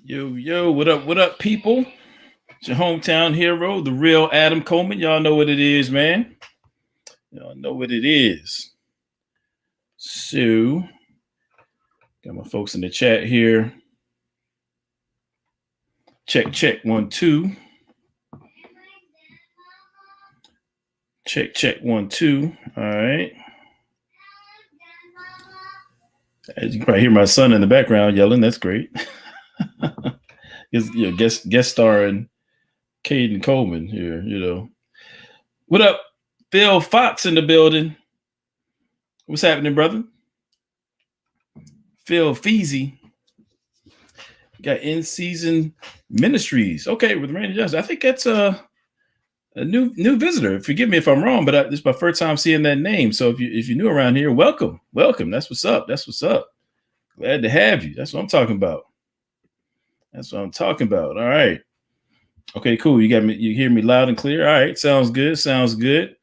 Yo, what up, people? It's your hometown hero, the real Adam Coleman. Y'all know what it is, man. Y'all know what it is. So, got my folks in the chat here. Check, 1, 2. Check, 1, 2. All right. As you can probably hear my son in the background yelling. That's great. Guest starring Caden Coleman here, What up, Phil Fox in the building? What's happening, brother? Phil Feezy. Got In Season Ministries. Okay, with Randy Johnson. I think that's a new visitor. Forgive me if I'm wrong, but this is my first time seeing that name. So if you're new around here, welcome. That's what's up. Glad to have you. That's what I'm talking about. All right. Okay, cool. You hear me loud and clear. All right, sounds good.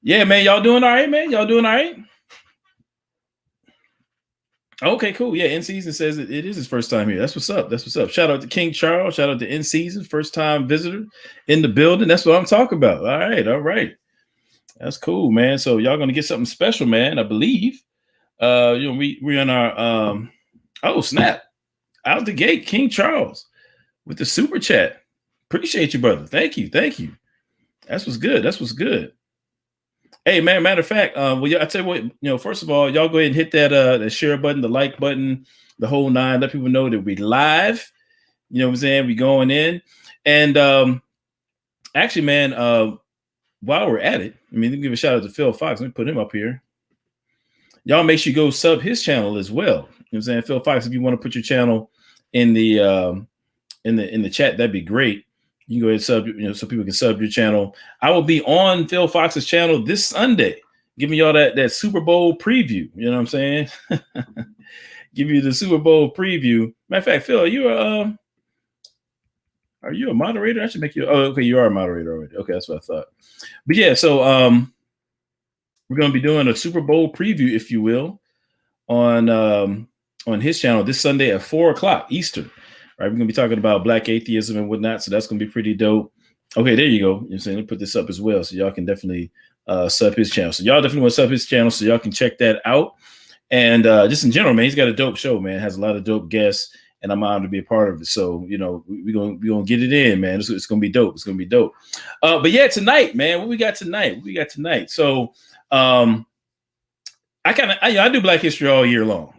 Yeah, man, y'all doing all right, man? Okay, cool. Yeah, In Season says it is his first time here. That's what's up. Shout out to King Charles. Shout out to In Season, first time visitor in the building. That's what I'm talking about. All right. That's cool, man. So y'all gonna get something special, man. I believe. We're in our oh snap, out the gate, King Charles with the super chat. Appreciate you, brother. Thank you. That's what's good. Hey, man, matter of fact, I tell you what, first of all, y'all go ahead and hit that share button, the like button, the whole nine. Let people know that we live. You know what I'm saying? We going in. And actually, man, while we're at it, let me give a shout out to Phil Fox. Let me put him up here. Y'all make sure you go sub his channel as well. You know what I'm saying? Phil Fox, if you want to put your channel in the chat, that'd be great. You can go ahead and sub, so people can sub your channel. I will be on Phil Fox's channel this Sunday, giving y'all that Super Bowl preview. You know what I'm saying? Give you the Super Bowl preview. Matter of fact, Phil, are you a moderator? I should make you. Oh, okay, you are a moderator already. Okay, that's what I thought. But yeah, so we're going to be doing a Super Bowl preview, if you will, on his channel this Sunday at 4:00 Eastern. Right, we're gonna be talking about Black atheism and whatnot, so that's gonna be pretty dope. Okay, there you go. You know what I'm saying? Let me put this up as well, so y'all can definitely sub his channel. So y'all definitely want to sub his channel, so y'all can check that out. And just in general, man, he's got a dope show, man. Has a lot of dope guests, and I'm honored to be a part of it. So we're gonna get it in, man. It's gonna be dope. But yeah, tonight, man, what we got tonight? So I do Black History all year long.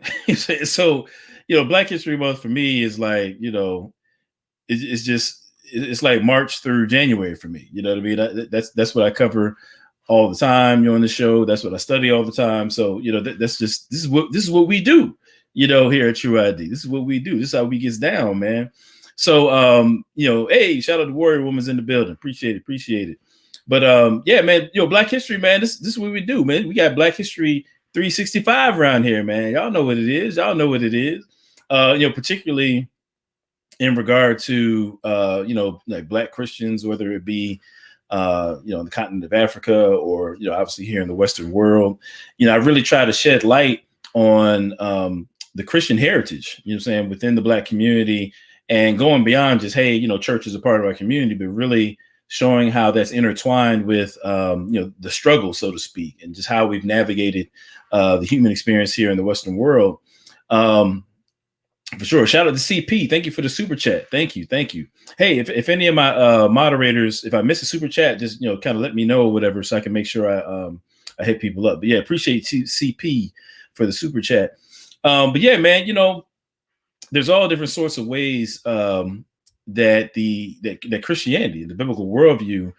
So. Black History Month for me is like, it's like March through January for me. You know what I mean? That's what I cover all the time. On the show, that's what I study all the time. So this is what we do. Here at Tru-ID, this is what we do. This is how we get down, man. So hey, shout out to Warrior Woman's in the building. Appreciate it. But yeah, man, Black History, man. This is what we do, man. We got Black History 365 around here, man. Y'all know what it is. Particularly in regard to like Black Christians, whether it be in the continent of Africa or obviously here in the Western world. I really try to shed light on the Christian heritage, saying, within the Black community, and going beyond just, hey, church is a part of our community, but really showing how that's intertwined with the struggle, so to speak, and just how we've navigated the human experience here in the Western world. For sure. Shout out to CP. Thank you for the super chat. Thank you. Hey, if any of my moderators, if I miss a super chat, just kind of let me know or whatever, so I can make sure I hit people up. But yeah, appreciate CP for the super chat. But yeah, man, there's all different sorts of ways that Christianity, the biblical worldview,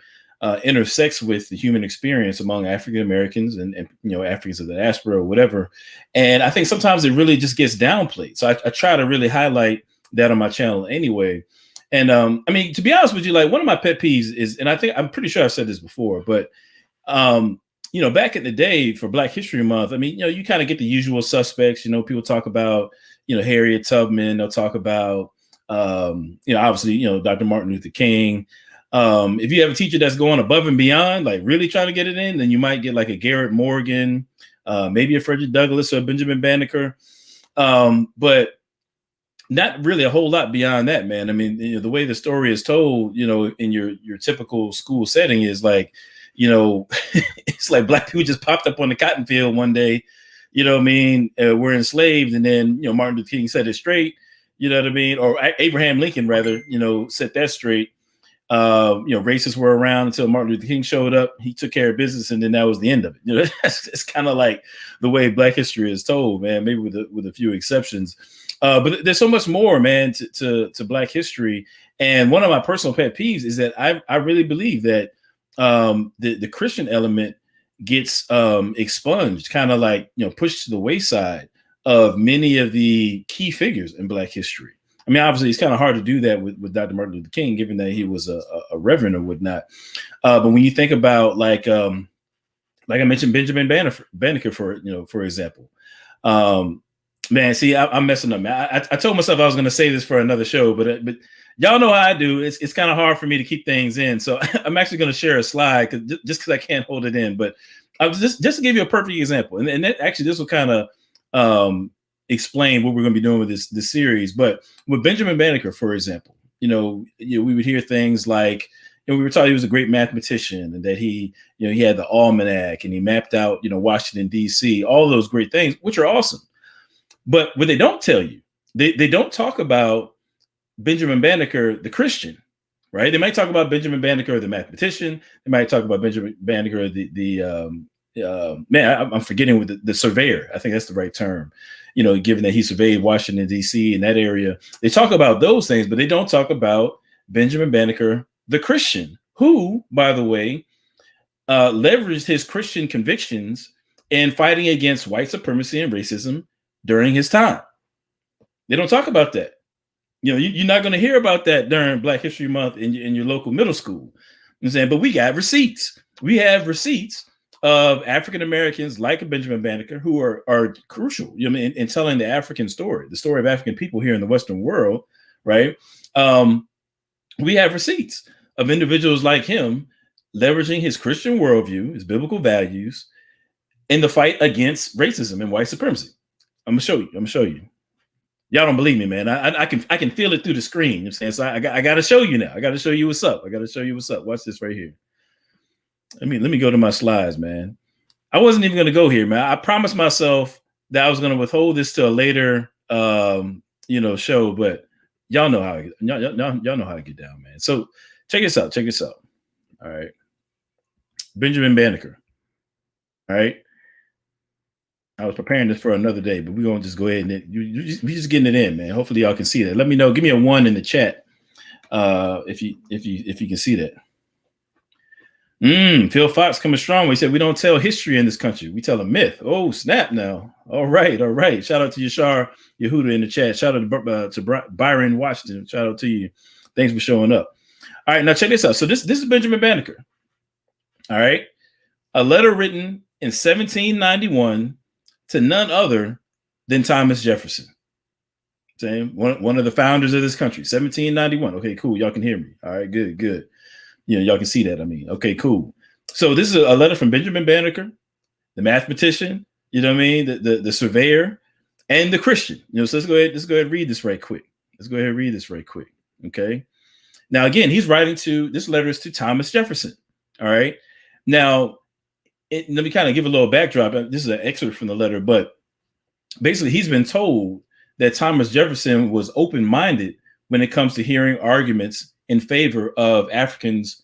intersects with the human experience among African Americans and Africans of the diaspora or whatever. And I think sometimes it really just gets downplayed. So I try to really highlight that on my channel anyway. And I mean, to be honest with you, like, one of my pet peeves is, and I'm pretty sure I've said this before, but back in the day for Black History Month, I mean, you kind of get the usual suspects. People talk about Harriet Tubman. They'll talk about obviously Dr. Martin Luther King. If you have a teacher that's going above and beyond, like really trying to get it in, then you might get like a Garrett Morgan, maybe a Frederick Douglass or a Benjamin Banneker. But not really a whole lot beyond that, man. I mean, the way the story is told, in your typical school setting is like, it's like black people just popped up on the cotton field one day, what I mean? We're enslaved, and then Martin Luther King set it straight, you know what I mean? Or Abraham Lincoln rather, set that straight. Racists were around until Martin Luther King showed up. He took care of business, and then that was the end of it. It's kind of like the way Black history is told, man. Maybe with a few exceptions, but there's so much more, man, to Black history. And one of my personal pet peeves is that I really believe that the Christian element gets expunged, kind of like pushed to the wayside of many of the key figures in Black history. I mean, obviously, it's kind of hard to do that with Dr. Martin Luther King, given that he was a reverend or whatnot. But when you think about like I mentioned, Benjamin Banneker, for example, man, see, I'm messing up, man. I told myself I was going to say this for another show, but y'all know how I do. It's kind of hard for me to keep things in, so I'm actually going to share a slide just because I can't hold it in. But I was just to give you a perfect example, and that, actually this will kind of explain what we're going to be doing with this series. But with Benjamin Banneker, for example, we would hear things like, we were taught he was a great mathematician, and that he had the almanac, and he mapped out, Washington, D.C., all those great things, which are awesome. But what they don't tell you, they don't talk about Benjamin Banneker, the Christian, right? They might talk about Benjamin Banneker, the mathematician. They might talk about Benjamin Banneker, man, I'm forgetting with the surveyor. I think that's the right term. Given that he surveyed Washington, D.C. in that area, they talk about those things, but they don't talk about Benjamin Banneker, the Christian, who, by the way, leveraged his Christian convictions in fighting against white supremacy and racism during his time. They don't talk about that. You're not going to hear about that during Black History Month in your local middle school. I'm saying, but we got receipts. We have receipts of African Americans like Benjamin Banneker who are crucial, in telling the African story, the story of African people here in the Western world, right? We have receipts of individuals like him leveraging his Christian worldview, his biblical values, in the fight against racism and white supremacy. I'm gonna show you. Y'all don't believe me, man. I can feel it through the screen. I'm saying, so I got to show you now. I got to show you what's up. Watch this right here. Let me go to my slides, man. I wasn't even going to go here, man. I promised myself that I was going to withhold this to a later, show. But y'all know how y'all know how to get down, man. So check this out. All right, Benjamin Banneker. All right. I was preparing this for another day, but we're gonna just go ahead and we just getting it in, man. Hopefully y'all can see that. Let me know. Give me a 1 in the chat if you can see that. Phil Fox coming strong. He said we don't tell history in this country. We tell a myth. Oh, snap now. All right. Shout out to Yashar Yehuda in the chat. Shout out to Byron Washington. Shout out to you. Thanks for showing up. All right, now check this out. So this is Benjamin Banneker. All right. A letter written in 1791 to none other than Thomas Jefferson. Same one of the founders of this country, 1791. Okay, cool. Y'all can hear me. All right, good. Y'all can see that. I mean, okay, cool. So this is a letter from Benjamin Banneker, the mathematician, the surveyor, and the Christian. So let's go ahead and read this right quick. Okay. Now, again, he's writing this letter is to Thomas Jefferson. All right. Now, let me kind of give a little backdrop. This is an excerpt from the letter, but basically he's been told that Thomas Jefferson was open-minded when it comes to hearing arguments in favor of Africans,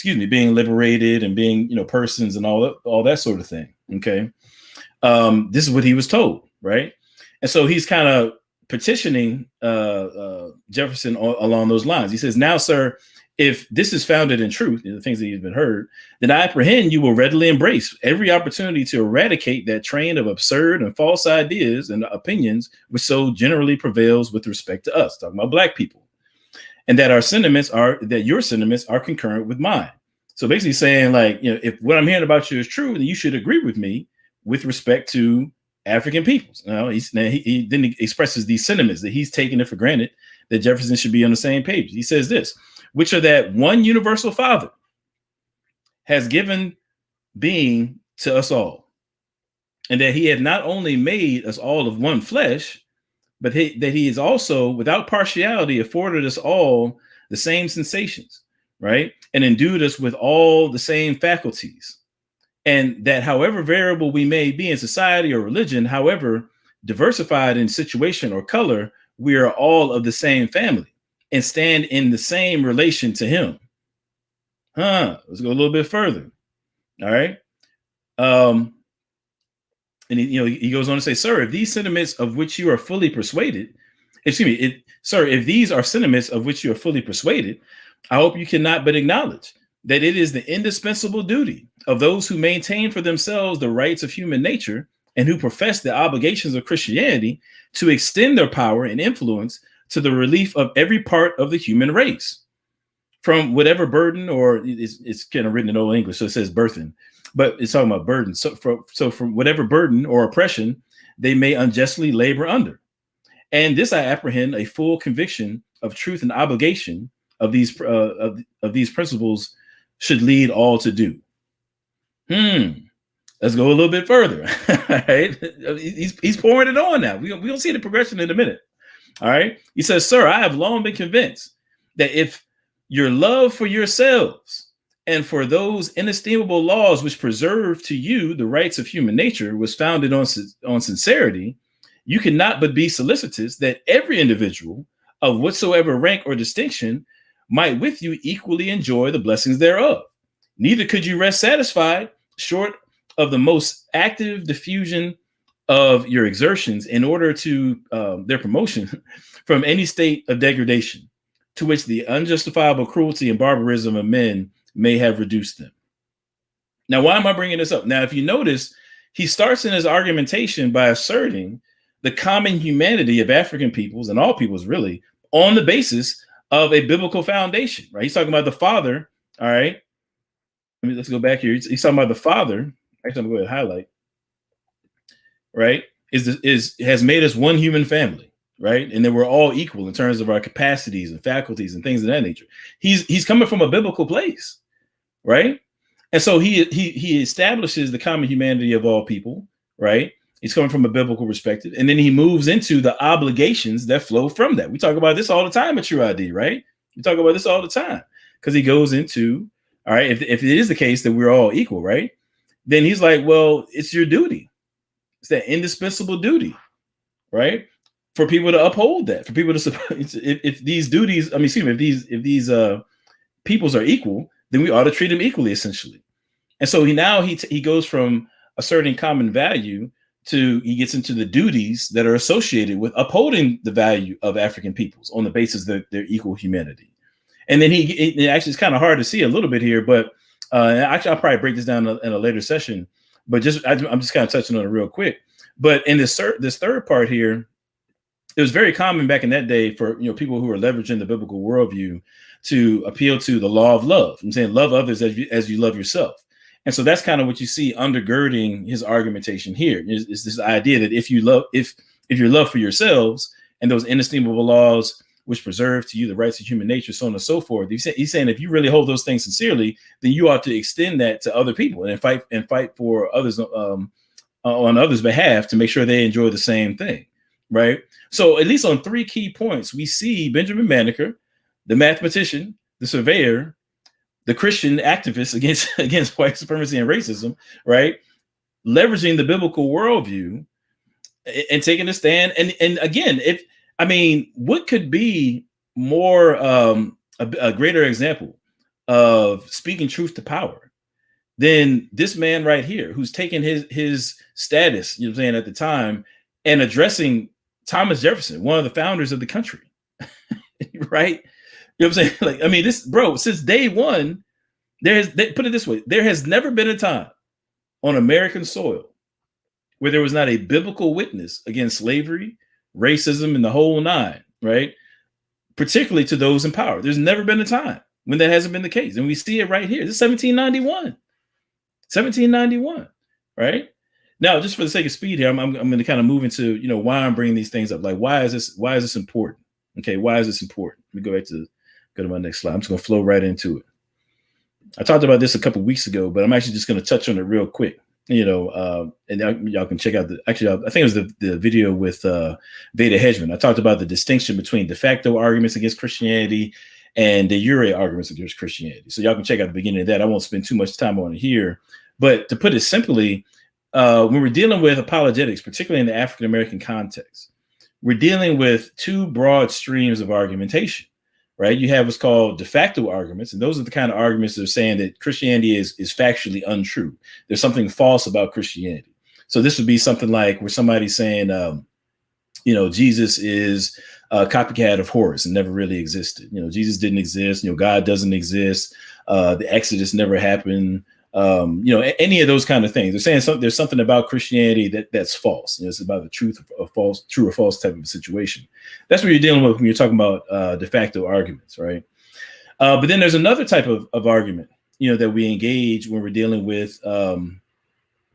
being liberated and being, persons and all that sort of thing. Okay. This is what he was told. Right. And so he's kind of petitioning Jefferson along those lines. He says, now, sir, if this is founded in truth, the things that you've been heard, then I apprehend you will readily embrace every opportunity to eradicate that train of absurd and false ideas and opinions which so generally prevails with respect to us, talking about Black people, and that your sentiments are concurrent with mine. So basically saying, like, if what I'm hearing about you is true, then you should agree with me with respect to African peoples. He then expresses these sentiments that he's taking it for granted that Jefferson should be on the same page. He says this, which are that one universal Father has given being to us all, and that he had not only made us all of one flesh, but that he is also, without partiality, afforded us all the same sensations, right? And endued us with all the same faculties. And that however variable we may be in society or religion, however diversified in situation or color, we are all of the same family and stand in the same relation to him. Let's go a little bit further. All right. And he goes on to say, sir, if these sentiments of which you are fully persuaded, sir, if these are sentiments of which you are fully persuaded, I hope you cannot but acknowledge that it is the indispensable duty of those who maintain for themselves the rights of human nature and who profess the obligations of Christianity to extend their power and influence to the relief of every part of the human race, from whatever burden, or it's kind of written in Old English, so it says burthen, but it's talking about burden. So from whatever burden or oppression they may unjustly labor under. And this I apprehend a full conviction of truth and obligation of these these principles should lead all to do. Let's go a little bit further. All right. He's pouring it on now. We'll see the progression in a minute. All right. He says, sir, I have long been convinced that if your love for yourselves and for those inestimable laws which preserve to you the rights of human nature was founded on sincerity, you cannot but be solicitous that every individual of whatsoever rank or distinction might with you equally enjoy the blessings thereof. Neither could you rest satisfied short of the most active diffusion of your exertions in order to their promotion from any state of degradation to which the unjustifiable cruelty and barbarism of men may have reduced them. Now, why am I bringing this up? Now, if you notice, he starts in his argumentation by asserting the common humanity of African peoples and all peoples really on the basis of a biblical foundation, right? He's talking about the Father, all right? Let's go back here. He's talking about the Father. Actually, I'm going to go ahead and highlight, right? Has made us one human family. Right. And then we're all equal in terms of our capacities and faculties and things of that nature. He's coming from a biblical place. Right. And so he establishes the common humanity of all people. Right. He's coming from a biblical perspective. And then he moves into the obligations that flow from that. We talk about this all the time at Tru-ID. Right. We talk about this all the time because he goes into, all right, if it is the case that we're all equal. Right. Then he's like, well, it's your duty. It's that indispensable duty. Right. For people to uphold that, for people to, if these duties, if these peoples are equal, then we ought to treat them equally, essentially. And so he goes from asserting common value to he gets into the duties that are associated with upholding the value of African peoples on the basis of their equal humanity. And then it actually, it's kind of hard to see a little bit here, but actually I'll probably break this down in a later session. But I'm just kind of touching on it real quick. But in this third part here, it was very common back in that day for people who were leveraging the biblical worldview to appeal to the law of love. I'm saying love others as you love yourself. And so that's kind of what you see undergirding his argumentation here is this idea that if your love for yourselves and those inestimable laws which preserve to you the rights of human nature, so on and so forth, he's saying if you really hold those things sincerely, then you ought to extend that to other people and fight for others on others' behalf to make sure they enjoy the same thing. Right. So at least on three key points, we see Benjamin Banneker, the mathematician, the surveyor, the Christian activist against white supremacy and racism, right, leveraging the biblical worldview and taking a stand. And again, what could be more a greater example of speaking truth to power than this man right here, who's taken his status, at the time, and addressing Thomas Jefferson, one of the founders of the country, right? You know what I'm saying? This, bro, since day one, put it this way, there has never been a time on American soil where there was not a biblical witness against slavery, racism, and the whole nine, right? Particularly to those in power. There's never been a time when that hasn't been the case. And we see it right here. This is 1791, right? Now, just for the sake of speed here, I'm going to kind of move into, why I'm bringing these things up. Like, why is this important? Okay, why is this important? Let me go to my next slide. I'm just going to flow right into it. I talked about this a couple of weeks ago, but I'm actually just going to touch on it real quick. And y'all can check out I think it was the video with Veda Hedgeman. I talked about the distinction between de facto arguments against Christianity and de jure arguments against Christianity. So y'all can check out the beginning of that. I won't spend too much time on it here, but to put it simply, when we're dealing with apologetics, particularly in the African American context, we're dealing with two broad streams of argumentation. Right, you have what's called de facto arguments, and those are the kind of arguments that are saying that Christianity is factually untrue. There's something false about Christianity. So this would be something like where somebody's saying, Jesus is a copycat of Horus and never really existed. Jesus didn't exist. God doesn't exist. The Exodus never happened. Any of those kind of things. They're saying there's something about Christianity that's false. It's about the true or false type of situation. That's what you're dealing with when you're talking about de facto arguments, right? But then there's another type of argument, that we engage when we're dealing with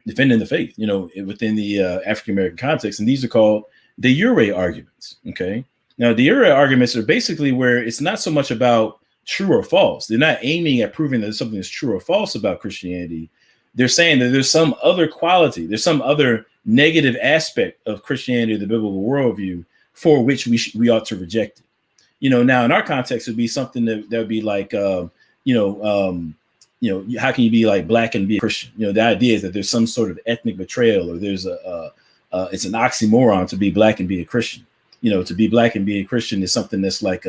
defending the faith, within the African American context, and these are called de jure arguments. Okay, now de jure arguments are basically where it's not so much about true or false. They're not aiming at proving that something is true or false about Christianity. They're saying that there's some other quality, there's some other negative aspect of Christianity, the biblical worldview, for which we ought to reject it. Now in our context, it would be something that would be like, how can you be like black and be a Christian? The idea is that there's some sort of ethnic betrayal, or there's it's an oxymoron to be black and be a Christian. To be black and be a Christian is something that's like,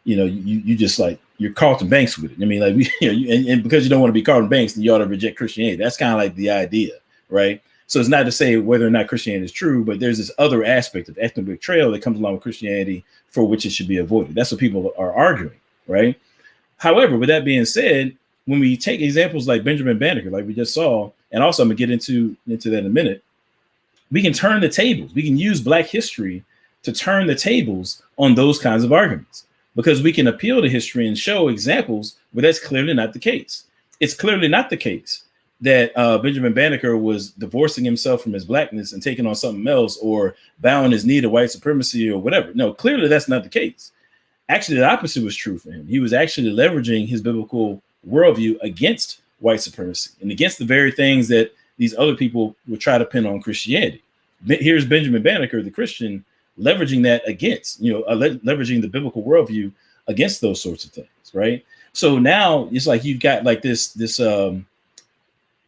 you just like you're Carlton Banks with it. I mean, like and because you don't want to be Carlton Banks, then you ought to reject Christianity. That's kind of like the idea, right? So it's not to say whether or not Christianity is true, but there's this other aspect of ethnic betrayal that comes along with Christianity for which it should be avoided. That's what people are arguing, right? However, with that being said, when we take examples like Benjamin Banneker, like we just saw, and also I'm gonna get into that in a minute, we can turn the tables. We can use Black history to turn the tables on those kinds of arguments, because we can appeal to history and show examples where that's clearly not the case. It's clearly not the case that Benjamin Banneker was divorcing himself from his blackness and taking on something else, or bowing his knee to white supremacy or whatever. No, clearly that's not the case. Actually, the opposite was true for him. He was actually leveraging his biblical worldview against white supremacy and against the very things that these other people would try to pin on Christianity. Here's Benjamin Banneker, the Christian, leveraging that against, leveraging the biblical worldview against those sorts of things, right? So now it's like you've got like this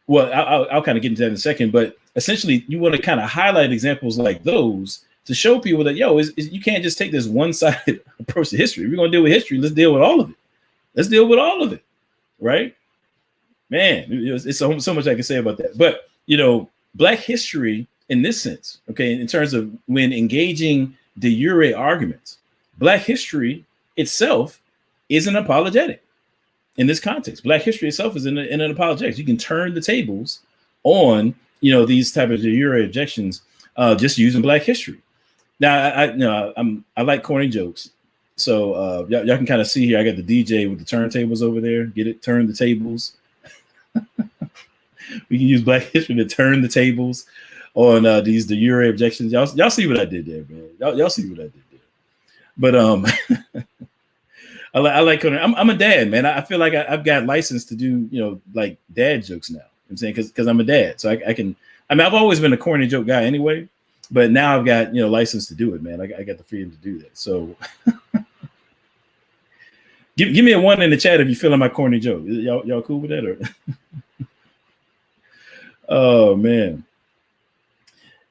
well, I'll kind of get into that in a second, but essentially you want to kind of highlight examples like those to show people that, you can't just take this one-sided approach to history. If we're going to deal with history, let's deal with all of it. Let's deal with all of it, right? Man, it's so much I can say about that. But, Black history in this sense, okay, in terms of when engaging de jure arguments, Black history itself is an apologetic. In this context, Black history itself is in an apologetics. You can turn the tables on, these type of de jure objections just using Black history. Now, I like corny jokes, so y'all can kind of see here. I got the DJ with the turntables over there. Get it? Turn the tables. We can use Black history to turn the tables on these de jure objections. Y'all see what I did there, man. Y'all see what I did there. But I like I'm a dad, man. I feel like I've got license to do, like dad jokes now. I'm saying because I'm a dad, so I can. I mean, I've always been a corny joke guy anyway, but now I've got license to do it, man. I got the freedom to do that. So give me a 1 in the chat if you feeling my corny joke. Y'all cool with that? Or oh man,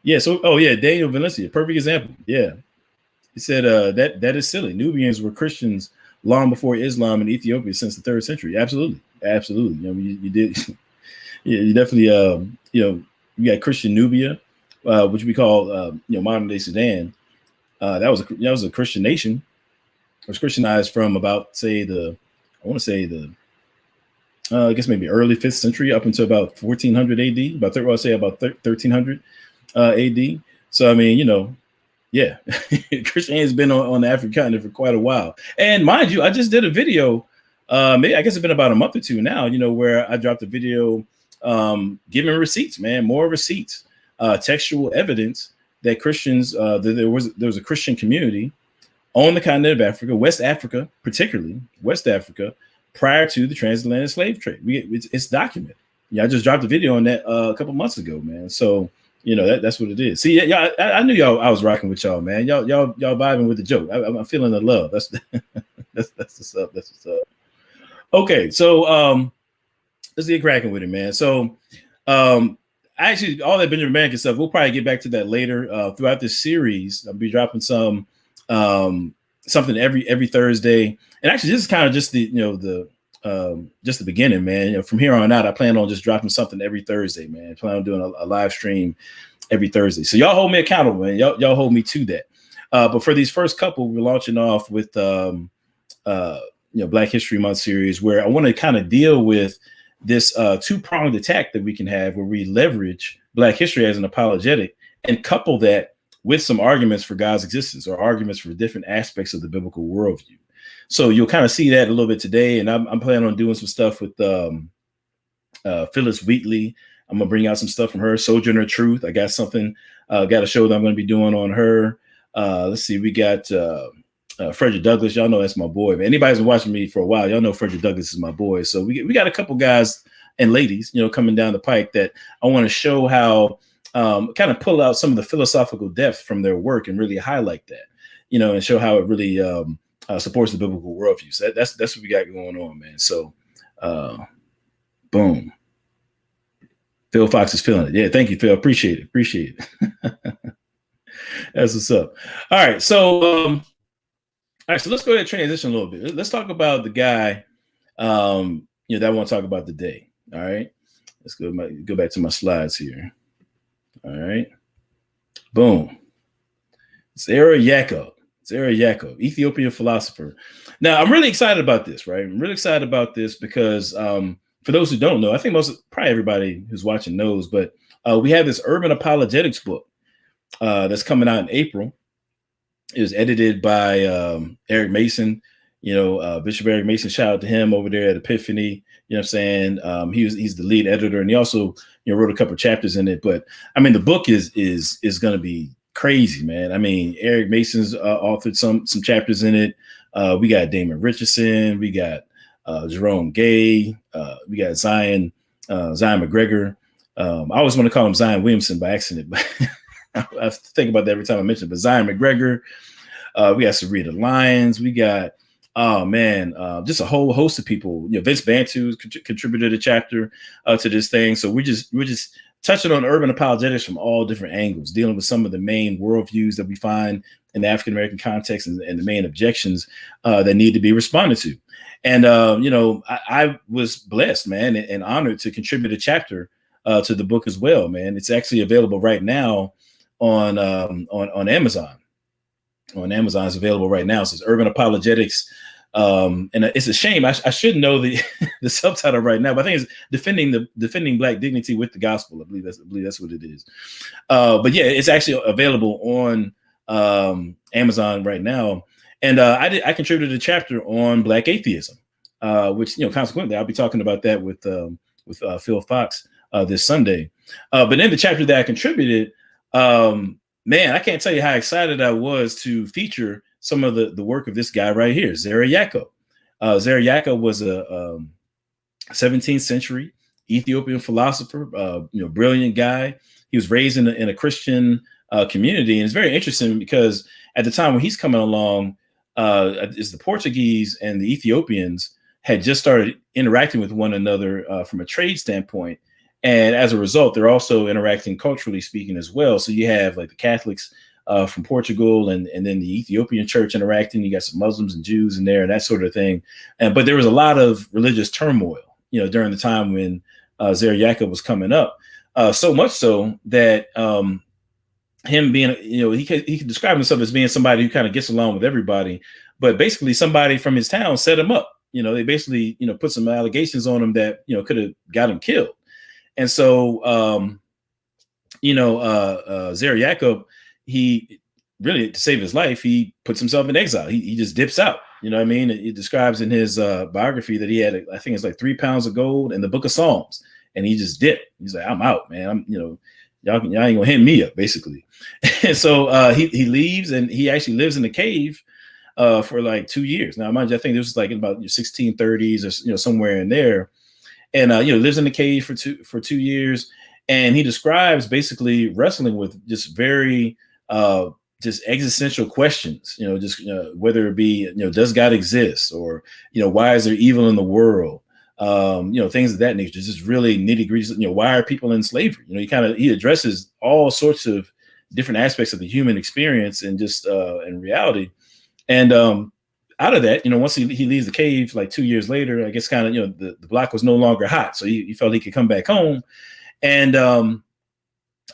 yeah. So Daniel Valencia, perfect example. Yeah, he said that is silly. Nubians were Christians long before Islam in Ethiopia, since the 3rd century. Absolutely. You did. Yeah, you definitely. You got Christian Nubia, which we call modern day Sudan. That was a Christian nation. It was Christianized from about I guess maybe early 5th century up until about 1400 AD. About 1300 AD. So I mean, yeah, Christianity has been on the African continent for quite a while. And mind you, I just did a video, maybe I guess it's been about a month or two now, where I dropped a video giving receipts, man, more receipts, textual evidence that Christians, there was a Christian community on the continent of Africa, West Africa, particularly West Africa, prior to the transatlantic slave trade. It's documented. Yeah, I just dropped a video on that a couple months ago, man. So that's what it is. See, yeah, I knew y'all. I was rocking with y'all, man. Y'all vibing with the joke. I'm feeling the love. That's that's what's up. That's what's up. Okay, so let's get cracking with it, man. So actually, all that Benjamin Banneker stuff, we'll probably get back to that later. Throughout this series, I'll be dropping something every Thursday. And actually, this is kind of just just the beginning, man. From here on out, I plan on just dropping something every Thursday, man. I plan on doing a live stream every Thursday. So y'all hold me accountable, man. Y'all hold me to that. But for these first couple, we're launching off with Black History Month series, where I want to kind of deal with this two-pronged attack that we can have, where we leverage Black history as an apologetic and couple that with some arguments for God's existence or arguments for different aspects of the biblical worldview. So you'll kind of see that a little bit today, and I'm planning on doing some stuff with Phyllis Wheatley. I'm gonna bring out some stuff from her. Sojourner Truth. I got something, got a show that I'm gonna be doing on her. Let's see, we got Frederick Douglass. Y'all know that's my boy. If anybody's been watching me for a while, y'all know Frederick Douglass is my boy. So we got a couple guys and ladies, coming down the pike that I want to show how kind of pull out some of the philosophical depth from their work and really highlight that, and show how it really supports the biblical worldview. So that's what we got going on, man. So boom. Phil Fox is feeling it. Yeah, thank you, Phil. Appreciate it. That's what's up. All right, so so let's go ahead and transition a little bit. Let's talk about the guy that I want to talk about today. All right, let's go back to my slides here. All right, boom. Zera Yacob, Ethiopian philosopher. Now, I'm really excited about this, right? I'm really excited about this because for those who don't know, I think probably everybody who's watching knows, but we have this urban apologetics book that's coming out in April. It was edited by Eric Mason, Bishop Eric Mason. Shout out to him over there at Epiphany. You know what I'm saying? He's the lead editor, and he also wrote a couple of chapters in it. But I mean, the book is going to be crazy, man. I mean, Eric Mason's authored some chapters in it. We got Damon Richardson. We got Jerome Gay. We got Zion McGregor. I always want to call him Zion Williamson by accident, but I think about that every time I mention it. But Zion McGregor. We got Sarita Lyons. We got just a whole host of people. Vince Bantu contributed a chapter to this thing. So we're just touching on urban apologetics from all different angles, dealing with some of the main worldviews that we find in the African American context and the main objections that need to be responded to. And I was blessed, man, and honored to contribute a chapter to the book as well, man. It's actually available right now on Amazon. On Amazon, it's available right now. So it's Urban Apologetics, and it's a shame. I should know the the subtitle right now, but I think it's defending Black dignity with the gospel. I believe that's what it is. But yeah, it's actually available on Amazon right now. And I contributed a chapter on Black atheism, which consequently I'll be talking about that with Phil Fox this Sunday. But in the chapter that I contributed, man, I can't tell you how excited I was to feature some of the work of this guy right here, Zera Yacob. Zera Yacob was a 17th century Ethiopian philosopher, brilliant guy. He was raised in a Christian community, and it's very interesting because at the time when he's coming along, is the Portuguese and the Ethiopians had just started interacting with one another from a trade standpoint. And as a result, they're also interacting culturally speaking as well. So you have like the Catholics from Portugal and then the Ethiopian church interacting. You got some Muslims and Jews in there and that sort of thing. But there was a lot of religious turmoil, during the time when Zera Yacob was coming up. So much so that him being, he could describe himself as being somebody who kind of gets along with everybody. But basically somebody from his town set him up. They basically, put some allegations on him that, could have got him killed. And so, Zera Yacob, he really, to save his life, he puts himself in exile. He just dips out. You know what I mean? It describes in his biography that he had, I think it's like 3 pounds of gold in the Book of Psalms, and he just dipped. He's like, I'm out, man. Y'all ain't gonna hand me up, basically. And so he leaves, and he actually lives in the cave for like 2 years. Now, mind you, I think this was like in about your 1630s or somewhere in there. and lives in the cave for 2 years, and he describes basically wrestling with just very just existential questions, just whether it be, does God exist, or why is there evil in the world, things of that nature. Just really nitty gritty. Why are people in slavery? He addresses all sorts of different aspects of the human experience and just in reality. And out of that, once he leaves the cave, like 2 years later, I guess the block was no longer hot, so he felt he could come back home, and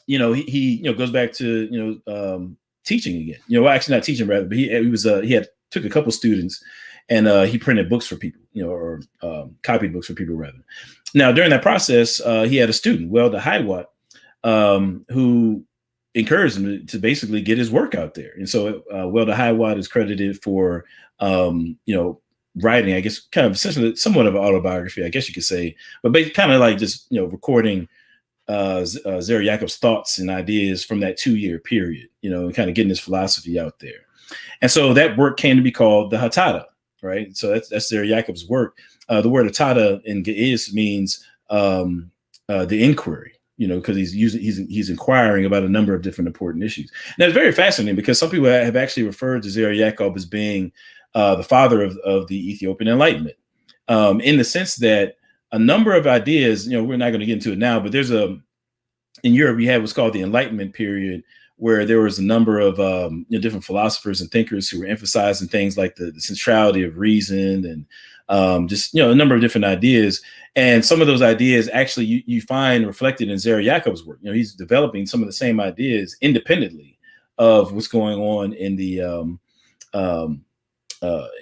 he goes back to teaching again. Well, actually not teaching, rather, but he had took a couple students, and he printed books for people, or copied books for people, rather. Now, during that process, he had a student, Welda Highwatt, who encouraged him to basically get his work out there. And so Welda Highwatt is credited for, writing, I guess, kind of essentially somewhat of an autobiography, I guess you could say, but kind of like just, recording Zera Yacob's thoughts and ideas from that 2-year period, and kind of getting his philosophy out there. And so that work came to be called the Hatata, right? So that's Zera Yacob's work. The word Hatata in Ge'ez means the inquiry, because he's inquiring about a number of different important issues. Now, it's very fascinating because some people have actually referred to Zera Yacob as being the father of the Ethiopian Enlightenment, in the sense that a number of ideas, we're not going to get into it now, but there's in Europe, we had what's called the Enlightenment period, where there was a number of different philosophers and thinkers who were emphasizing things like the centrality of reason and just a number of different ideas. And some of those ideas actually you find reflected in Zera Yacob's work. He's developing some of the same ideas independently of what's going on in the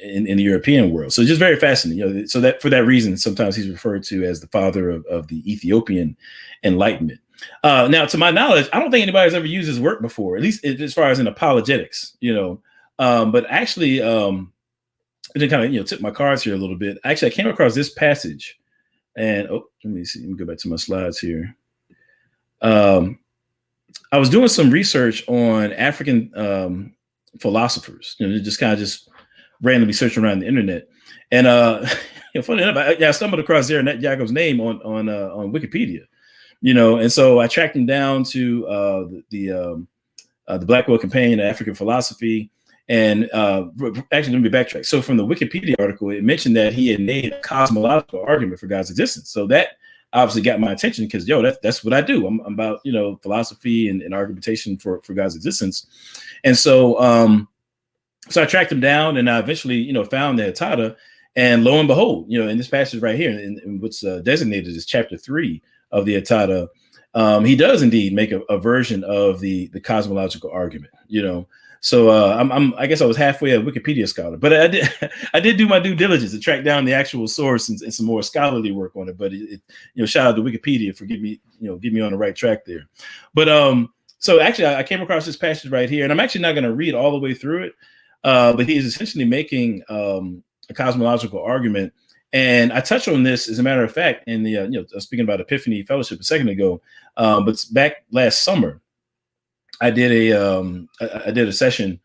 in the European world. So just very fascinating. So that for that reason, sometimes he's referred to as the father of the Ethiopian Enlightenment. Now, to my knowledge, I don't think anybody's ever used his work before, at least as far as in apologetics, but actually, I did kind of, tip my cards here a little bit. Actually, I came across this passage, and let me see. Let me go back to my slides here. I was doing some research on African philosophers, just randomly searching around the internet, and funny enough, I stumbled across Zera Yacob's name on Wikipedia, and so I tracked him down to the Blackwell Companion to African Philosophy. And actually, let me backtrack. So from the Wikipedia article, it mentioned that he had made a cosmological argument for God's existence. So that obviously got my attention because, that's what I do. I'm about, philosophy and argumentation for God's existence. And so so I tracked him down, and I eventually, found the Hatata. And lo and behold, in this passage right here, in what's designated as chapter 3 of the Hatata, he does indeed make a version of the cosmological argument, So I guess I was halfway a Wikipedia scholar, but I did do my due diligence to track down the actual source and some more scholarly work on it. But shout out to Wikipedia for get me on the right track there. But so actually I came across this passage right here, and I'm actually not going to read all the way through it. But he is essentially making a cosmological argument, and I touched on this as a matter of fact in the speaking about Epiphany Fellowship a second ago, but back last summer. I did a session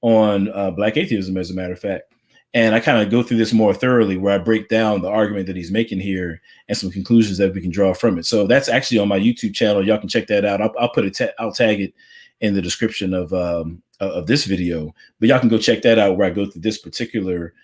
on Black atheism, as a matter of fact, and I kind of go through this more thoroughly, where I break down the argument that he's making here and some conclusions that we can draw from it. So that's actually on my YouTube channel. Y'all can check that out. I'll put it. I'll tag it in the description of this video, but y'all can go check that out, where I go through this particular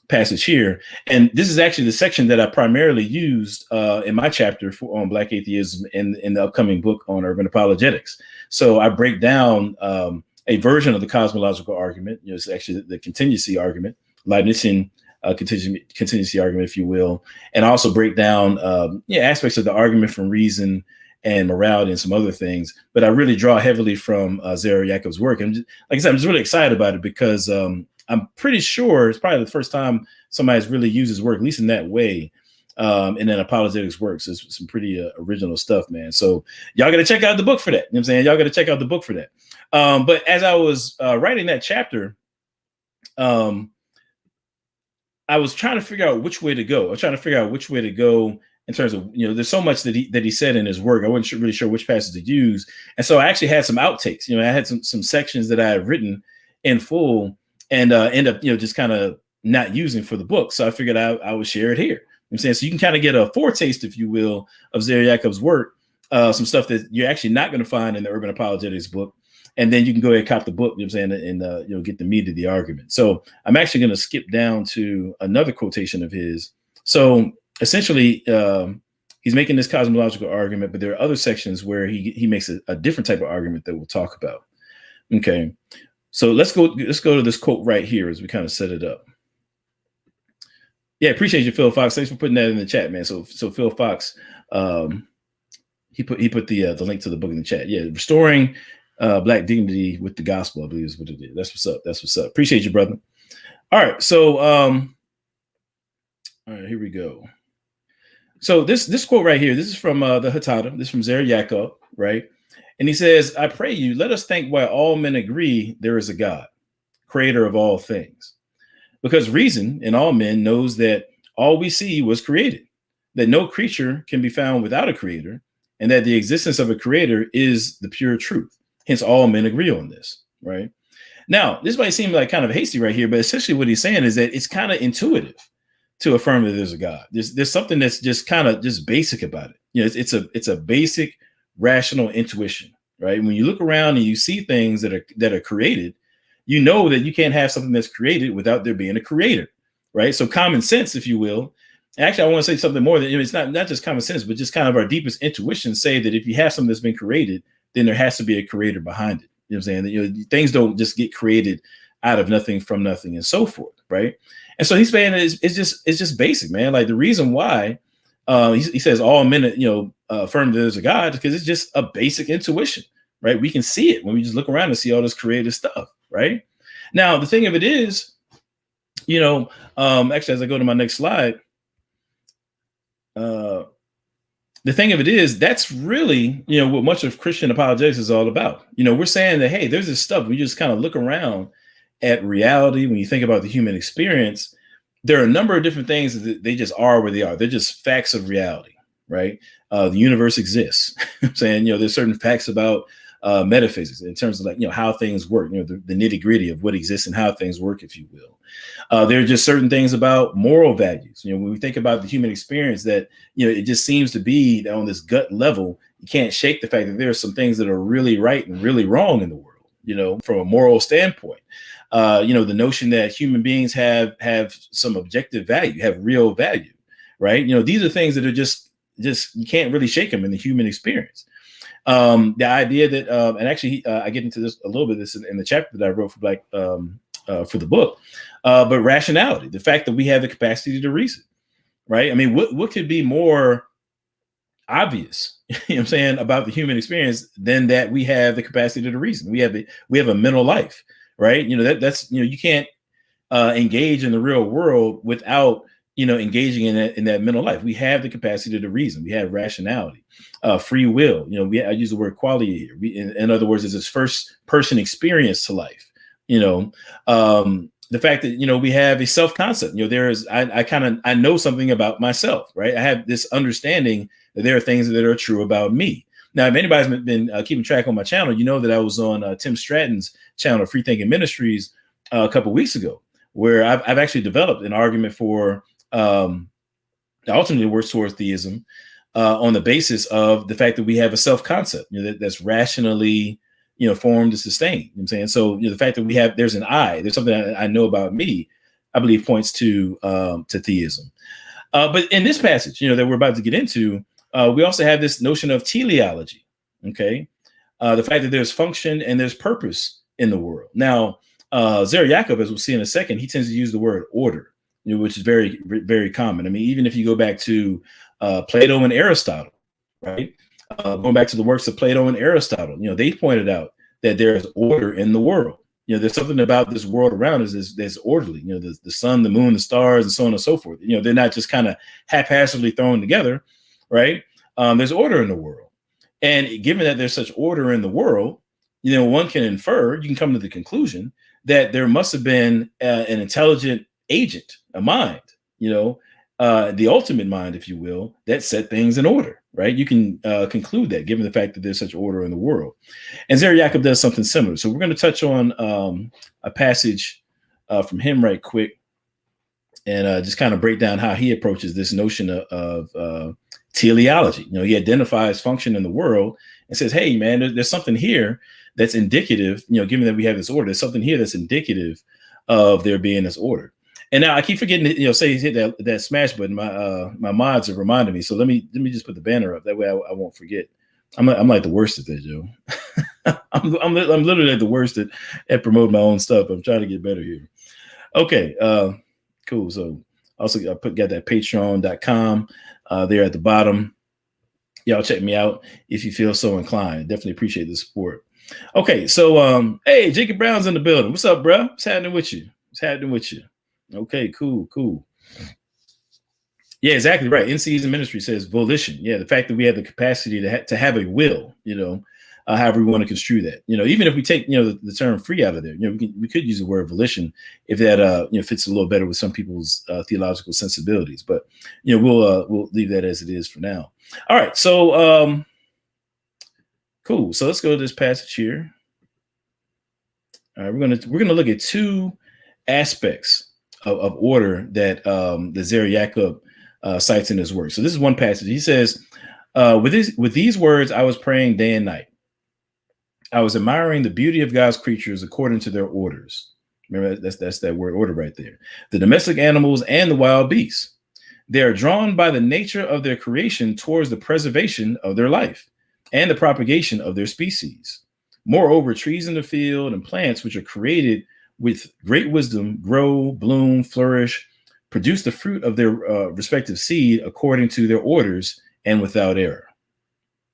passage here. And this is actually the section that I primarily used in my chapter on Black atheism in the upcoming book on urban apologetics. So I break down a version of the cosmological argument. It's actually the contingency argument, Leibnizian contingency argument, if you will, and I also break down aspects of the argument from reason and morality and some other things. But I really draw heavily from Zera Yacob's work. And like I said, I'm just really excited about it because I'm pretty sure it's probably the first time somebody's really used his work, at least in that way. And then apologetics works. It's some pretty original stuff, man. So y'all got to check out the book for that. You know what I'm saying? Y'all got to check out the book for that. But as I was writing that chapter, I was trying to figure out which way to go. In terms of, there's so much that he said in his work. I wasn't really sure which passage to use. And so I actually had some outtakes. I had some sections that I had written in full and end up, just kind of not using for the book. So I figured I would share it here. I'm saying, so you can kind of get a foretaste, if you will, of Zera Yacob's work, some stuff that you're actually not going to find in the Urban Apologetics book. And then you can go ahead and cop the book, you know what I'm saying, and get the meat of the argument. So I'm actually going to skip down to another quotation of his. So essentially, he's making this cosmological argument, but there are other sections where he makes a different type of argument that we'll talk about. Okay, so let's go to this quote right here as we kind of set it up. Yeah, appreciate you, Phil Fox. Thanks for putting that in the chat, man. So Phil Fox, he put the link to the book in the chat. Yeah, restoring Black dignity with the gospel, I believe is what it is. That's what's up. That's what's up. Appreciate you, brother. All right, so all right, here we go. So this quote right here, this is from the Hatadah. This is from Zera Yacob, right? And he says, "I pray you, let us think why all men agree there is a God, creator of all things. Because reason in all men knows that all we see was created, that no creature can be found without a creator, and that the existence of a creator is the pure truth. Hence, all men agree on this," right? Now, this might seem like kind of hasty right here, but essentially what he's saying is that it's kind of intuitive to affirm that there's a God. There's something that's just kind of just basic about it. You know, it's a basic rational intuition, right? When you look around and you see things that are created, you know that you can't have something that's created without there being a creator, right? So common sense, if you will. Actually, I want to say something more that, you know, it's not just common sense, but just kind of our deepest intuitions say that if you have something that's been created, then there has to be a creator behind it. You know what I'm saying? That, you know, things don't just get created out of nothing, from nothing, and so forth, right? And so he's saying it's just basic, man. Like the reason why he says all men, affirm that there's a God, because it's just a basic intuition, right? We can see it when we just look around and see all this creative stuff, right? Now, the thing of it is, actually, as I go to my next slide, the thing of it is, that's really, what much of Christian apologetics is all about. We're saying that, hey, there's this stuff. We just kind of look around at reality. When you think about the human experience, there are a number of different things that they just are where they are. They're just facts of reality, right? The universe exists. I'm saying, there's certain facts about metaphysics in terms of like, how things work, the nitty gritty of what exists and how things work, if you will. There are just certain things about moral values. When we think about the human experience, that, it just seems to be that on this gut level, you can't shake the fact that there are some things that are really right and really wrong in the world, from a moral standpoint. The notion that human beings have some objective value, have real value, right? These are things that are just you can't really shake them in the human experience. The idea that, and actually I get into this a little bit, this in the chapter that I wrote for Black, for the book, but rationality, the fact that we have the capacity to reason, right? I mean, what could be more obvious, what I'm saying, about the human experience than that we have the capacity to reason? We have a mental life, right? That's you can't engage in the real world without engaging in that mental life. We have the capacity to reason. We have rationality, free will. I use the word quality here. In other words, it's this first person experience to life. The fact that we have a self concept. I know something about myself, right? I have this understanding that there are things that are true about me. Now, if anybody's been keeping track on my channel, you know that I was on Tim Stratton's channel, Free Thinking Ministries, a couple of weeks ago, where I've actually developed an argument for ultimately works towards theism on the basis of the fact that we have a self-concept that's rationally formed and sustained. You know what I'm saying? So the fact that there's an I, there's something I know about me, I believe points to theism. But in this passage, that we're about to get into, we also have this notion of teleology. Okay, the fact that there's function and there's purpose in the world. Now, Zera Yacob, as we'll see in a second, he tends to use the word order, which is very, very common. I mean, even if you go back to Plato and Aristotle, right? Going back to the works of Plato and Aristotle, they pointed out that there is order in the world. There's something about this world around us that's orderly. The sun, the moon, the stars, and so on and so forth. They're not just kind of haphazardly thrown together, right? There's order in the world. And given that there's such order in the world, one can infer, you can come to the conclusion that there must have been an intelligent agent, a mind, the ultimate mind, if you will, that set things in order, right? You can conclude that given the fact that there's such order in the world. And Zera Yacob does something similar. So we're going to touch on a passage from him right quick. and just kind of break down how he approaches this notion of teleology. He identifies function in the world and says, hey, man, there's something here that's indicative, given that we have this order, there's something here that's indicative of there being this order. And now I keep forgetting to, say hit that smash button. My mods have reminded me. So let me just put the banner up. That way I won't forget. I'm like the worst at that, Joe. I'm literally like the worst at promoting my own stuff. I'm trying to get better here. Okay, cool. So also got that patreon.com there at the bottom. Y'all check me out if you feel so inclined. Definitely appreciate the support. Okay, so hey, Jacob Brown's in the building. What's up, bro? What's happening with you? Okay, cool. Yeah, exactly right. In Season Ministry says volition. Yeah, the fact that we have the capacity to have a will, however we want to construe that. Even if we take, the term free out of there, we could use the word volition if that, fits a little better with some people's theological sensibilities. But, we'll leave that as it is for now. All right. So, cool. So let's go to this passage here. All right, we're gonna look at two aspects of order that the Zera Yacob cites in his work. So this is one passage. He says, with these words, I was praying day and night. I was admiring the beauty of God's creatures according to their orders. Remember, that's that word order right there. The domestic animals and the wild beasts. They are drawn by the nature of their creation towards the preservation of their life and the propagation of their species. Moreover, trees in the field and plants which are created with great wisdom grow, bloom, flourish, produce the fruit of their respective seed according to their orders and without error.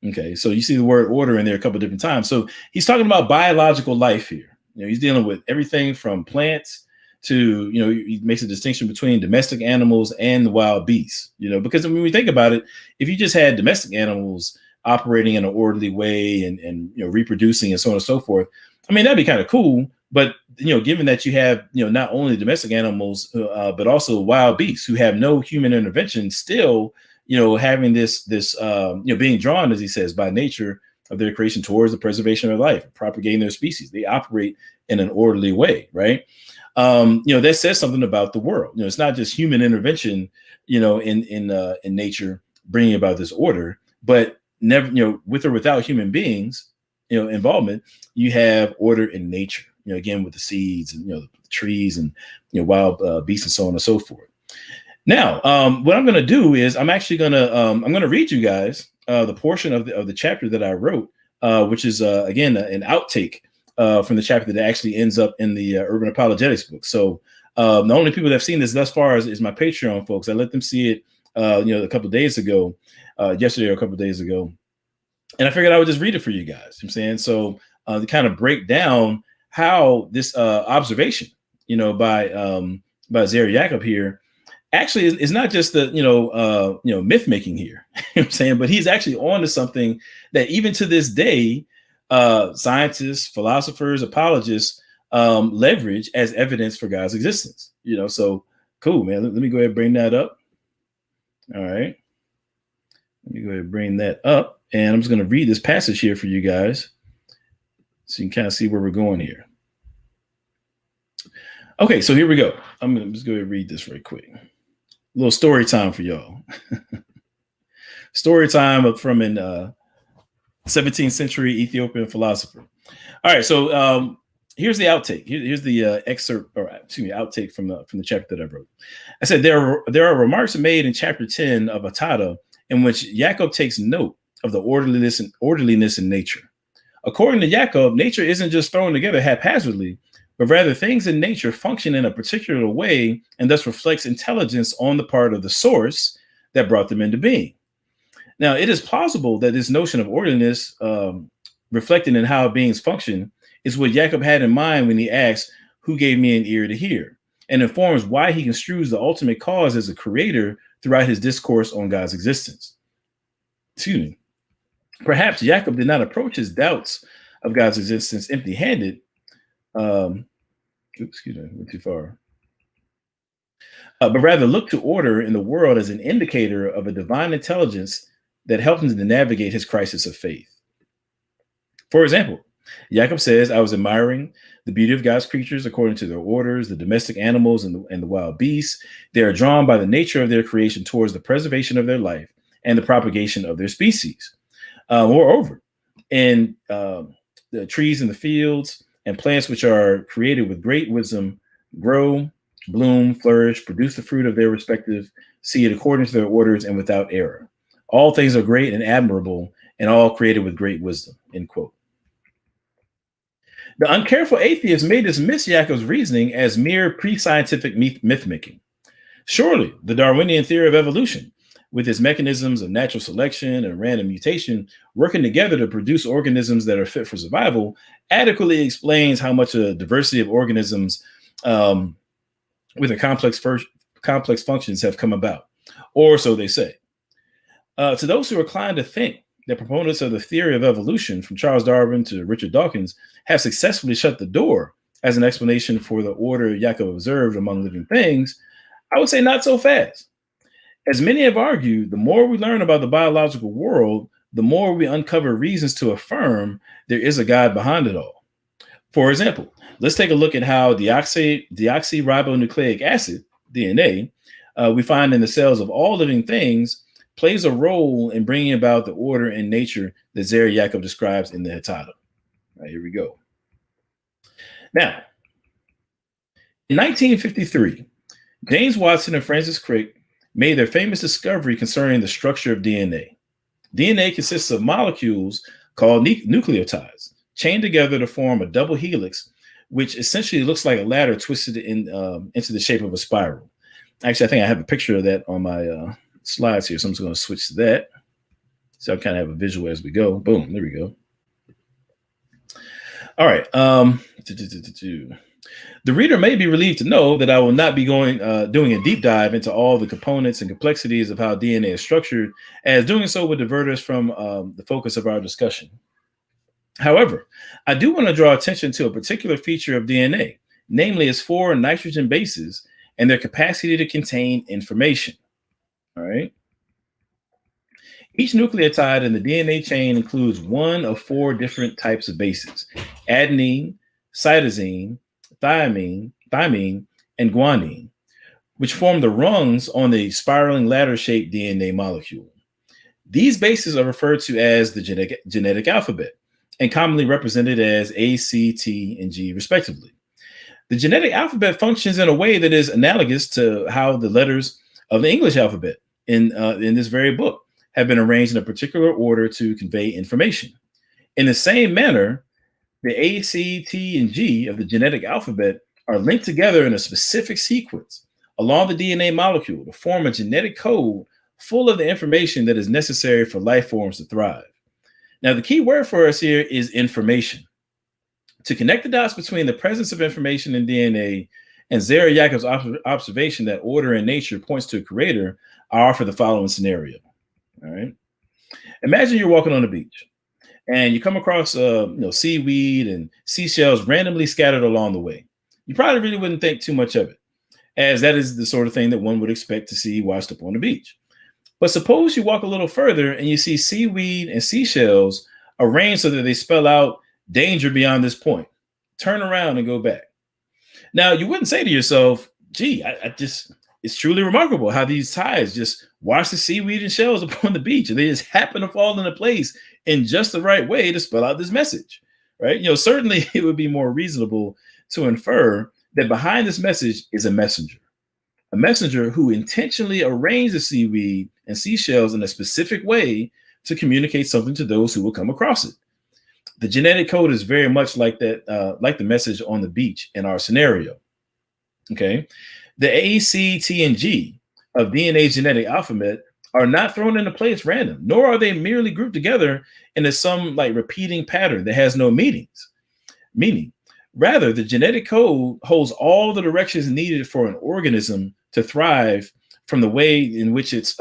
Okay, so you see the word order in there a couple of different times. So he's talking about biological life here. He's dealing with everything from plants to, he makes a distinction between domestic animals and the wild beasts, because when we think about it, if you just had domestic animals operating in an orderly way and reproducing and so on and so forth, that'd be kind of cool. But, given that you have, not only domestic animals, but also wild beasts who have no human intervention, still, having this, being drawn, as he says, by nature of their creation towards the preservation of life, propagating their species. They operate in an orderly way, right? That says something about the world. It's not just human intervention, in nature bringing about this order, but never, with or without human beings, involvement, you have order in nature. Again, with the seeds and the trees and wild beasts and so on and so forth. Now, what I'm going to do is I'm going to read you guys the portion of the chapter that I wrote, which is again an outtake from the chapter that actually ends up in the Urban Apologetics book. So the only people that have seen this thus far is my Patreon folks. I let them see it, a couple of days ago, yesterday or a couple of days ago, and I figured I would just read it for you guys. I'm saying so to kind of break down how this observation, by Zera Yacob here, actually is not just the myth making here. I'm saying, but he's actually on to something that even to this day, scientists, philosophers, apologists leverage as evidence for God's existence. So cool, man. Let me go ahead and bring that up. All right, let me go ahead and bring that up, and I'm just going to read this passage here for you guys, so you can kind of see where we're going here. Okay, so here we go. I'm going to just go ahead and read this right quick. A little story time for y'all. Story time from an 17th century Ethiopian philosopher. All right, so here's the outtake. Here's the outtake from the chapter that I wrote. I said there are remarks made in chapter 10 of Atata in which Yacob takes note of the orderliness in nature. According to Yacob, nature isn't just thrown together haphazardly, but rather things in nature function in a particular way and thus reflects intelligence on the part of the source that brought them into being. Now, it is plausible that this notion of orderliness reflected in how beings function is what Yacob had in mind when he asked, "Who gave me an ear to hear?" and informs why he construes the ultimate cause as a creator throughout his discourse on God's existence. Excuse me. Perhaps Yacob did not approach his doubts of God's existence empty-handed. Excuse me, went too far. But rather look to order in the world as an indicator of a divine intelligence that helped him to navigate his crisis of faith. For example, Yacob says, I was admiring the beauty of God's creatures according to their orders, the domestic animals and the wild beasts. They are drawn by the nature of their creation towards the preservation of their life and the propagation of their species. Moreover, in the trees in the fields and plants which are created with great wisdom grow, bloom, flourish, produce the fruit of their respective seed according to their orders and without error. All things are great and admirable, and all created with great wisdom. End quote. The uncareful atheist may dismiss Yacob's reasoning as mere pre-scientific myth-making. Surely, the Darwinian theory of evolution, with its mechanisms of natural selection and random mutation working together to produce organisms that are fit for survival, adequately explains how much a diversity of organisms with a complex functions have come about, or so they say. To those who are inclined to think that proponents of the theory of evolution, from Charles Darwin to Richard Dawkins, have successfully shut the door as an explanation for the order Yacob observed among living things, I would say not so fast. As many have argued, the more we learn about the biological world, the more we uncover reasons to affirm there is a God behind it all. For example, let's take a look at how deoxyribonucleic acid, DNA, we find in the cells of all living things, plays a role in bringing about the order and nature that Zera Yacob describes in the Hatadah. All right, here we go. Now, in 1953, James Watson and Francis Crick made their famous discovery concerning the structure of DNA. DNA consists of molecules called nucleotides, chained together to form a double helix, which essentially looks like a ladder twisted into the shape of a spiral. Actually, I think I have a picture of that on my slides here, so I'm just going to switch to that. So I kind of have a visual as we go. Boom, there we go. All right. The reader may be relieved to know that I will not be doing a deep dive into all the components and complexities of how DNA is structured, as doing so would divert us from the focus of our discussion. However, I do want to draw attention to a particular feature of DNA, namely its 4 nitrogen bases and their capacity to contain information. All right. Each nucleotide in the DNA chain includes one of 4 different types of bases: adenine, cytosine, thymine, and guanine, which form the rungs on the spiraling ladder-shaped DNA molecule. These bases are referred to as the genetic alphabet and commonly represented as A, C, T, and G, respectively. The genetic alphabet functions in a way that is analogous to how the letters of the English alphabet in this very book have been arranged in a particular order to convey information. In the same manner, the A, C, T, and G of the genetic alphabet are linked together in a specific sequence along the DNA molecule to form a genetic code full of the information that is necessary for life forms to thrive. Now, the key word for us here is information. To connect the dots between the presence of information in DNA and Zera Yacob's observation that order in nature points to a creator, I offer the following scenario. All right. Imagine you're walking on the beach and you come across seaweed and seashells randomly scattered along the way. You probably really wouldn't think too much of it, as that is the sort of thing that one would expect to see washed up on the beach. But suppose you walk a little further and you see seaweed and seashells arranged so that they spell out danger beyond this point. Turn around and go back. Now, you wouldn't say to yourself, gee, it's truly remarkable how these tides just wash the seaweed and shells upon the beach, and they just happen to fall into place in just the right way to spell out this message, right? Certainly it would be more reasonable to infer that behind this message is a messenger who intentionally arranged the seaweed and seashells in a specific way to communicate something to those who will come across it. The genetic code is very much like that, like the message on the beach in our scenario. Okay. The A, C, T, and G of DNA's genetic alphabet are not thrown into place random, nor are they merely grouped together into some repeating pattern that has no meaning. Rather, the genetic code holds all the directions needed for an organism to thrive, from the way in which its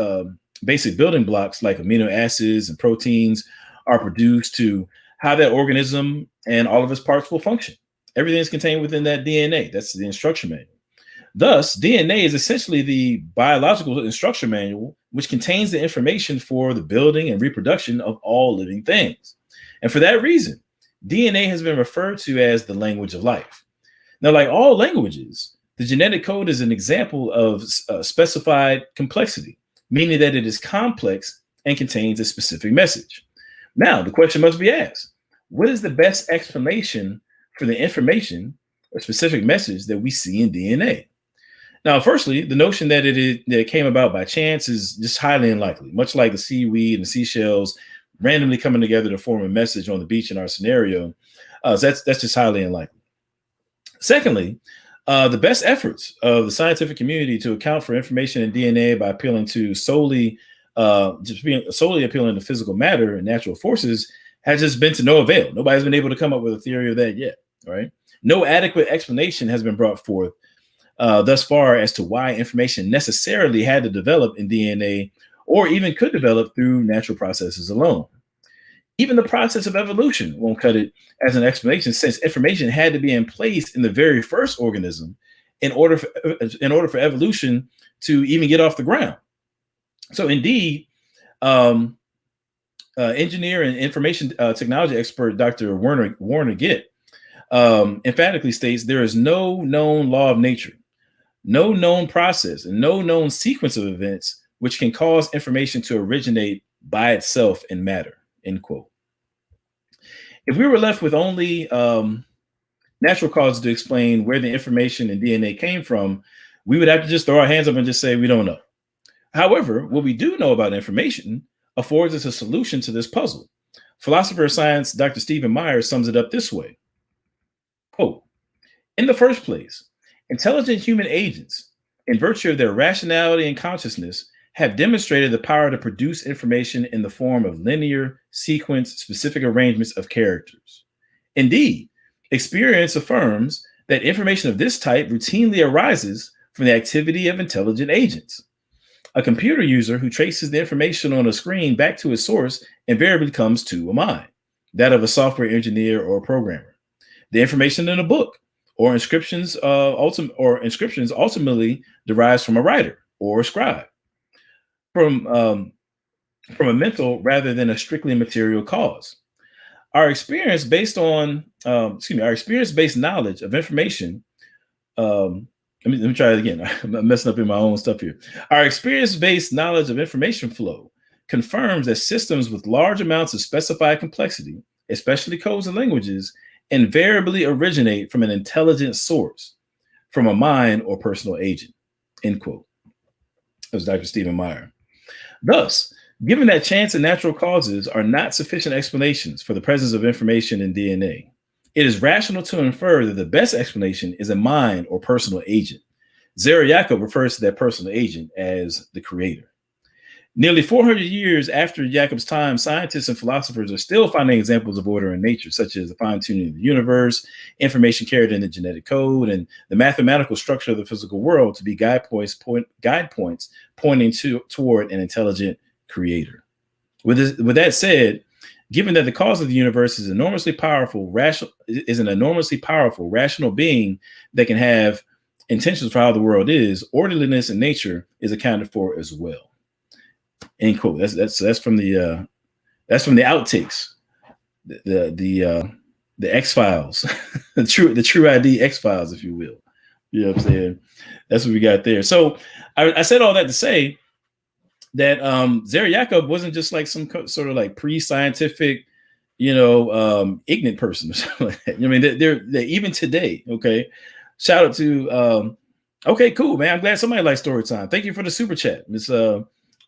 basic building blocks like amino acids and proteins are produced to how that organism and all of its parts will function. Everything is contained within that DNA. That's the instruction manual. Thus, DNA is essentially the biological instruction manual, which contains the information for the building and reproduction of all living things. And for that reason, DNA has been referred to as the language of life. Now, like all languages, the genetic code is an example of specified complexity, meaning that it is complex and contains a specific message. Now, the question must be asked, what is the best explanation for the information or specific message that we see in DNA? Now, firstly, the notion that it came about by chance is just highly unlikely, much like the seaweed and the seashells randomly coming together to form a message on the beach in our scenario. So that's just highly unlikely. Secondly, the best efforts of the scientific community to account for information in DNA by appealing to solely appealing to physical matter and natural forces has just been to no avail. Nobody's been able to come up with a theory of that yet, right? No adequate explanation has been brought forth thus far as to why information necessarily had to develop in DNA or even could develop through natural processes alone. Even the process of evolution won't cut it as an explanation, since information had to be in place in the very first organism in order for evolution to even get off the ground. So indeed, engineer and information technology expert Dr. Warner Gitt emphatically states there is no known law of nature, no known process, and no known sequence of events which can cause information to originate by itself in matter, end quote. If we were left with only natural causes to explain where the information in DNA came from, we would have to just throw our hands up and just say we don't know. However, what we do know about information affords us a solution to this puzzle. Philosopher of science Dr. Stephen Myers sums it up this way, quote, in the first place, intelligent human agents, in virtue of their rationality and consciousness, have demonstrated the power to produce information in the form of linear, sequence, specific arrangements of characters. Indeed, experience affirms that information of this type routinely arises from the activity of intelligent agents. A computer user who traces the information on a screen back to its source invariably comes to a mind, that of a software engineer or a programmer. The information in a book or inscriptions ultimately derives from a writer or a scribe, from a mental rather than a strictly material cause. Our experience-based knowledge of information. Let me try it again. I'm messing up in my own stuff here. Our experience-based knowledge of information flow confirms that systems with large amounts of specified complexity, especially codes and languages, invariably originate from an intelligent source, from a mind or personal agent, end quote. That was Dr. Stephen Meyer. Thus, given that chance and natural causes are not sufficient explanations for the presence of information in DNA, it is rational to infer that the best explanation is a mind or personal agent. Zera Yacob refers to that personal agent as the creator. Nearly 400 years after Yacob's time, scientists and philosophers are still finding examples of order in nature, such as the fine-tuning of the universe, information carried in the genetic code, and the mathematical structure of the physical world to be guide points pointing toward an intelligent creator. With that said, given that the cause of the universe is an enormously powerful, rational being that can have intentions for how the world is, orderliness in nature is accounted for as well. End quote. That's from the outtakes, the X-Files, the Tru-ID X-Files, if you will. You know what I'm saying? That's what we got there. So I said all that to say that Zera Yacob wasn't just like some sort of like pre-scientific, ignorant person or something like that. I mean, they're even today. Okay, shout out to. Okay, cool, man. I'm glad somebody likes story time. Thank you for the super chat, Miss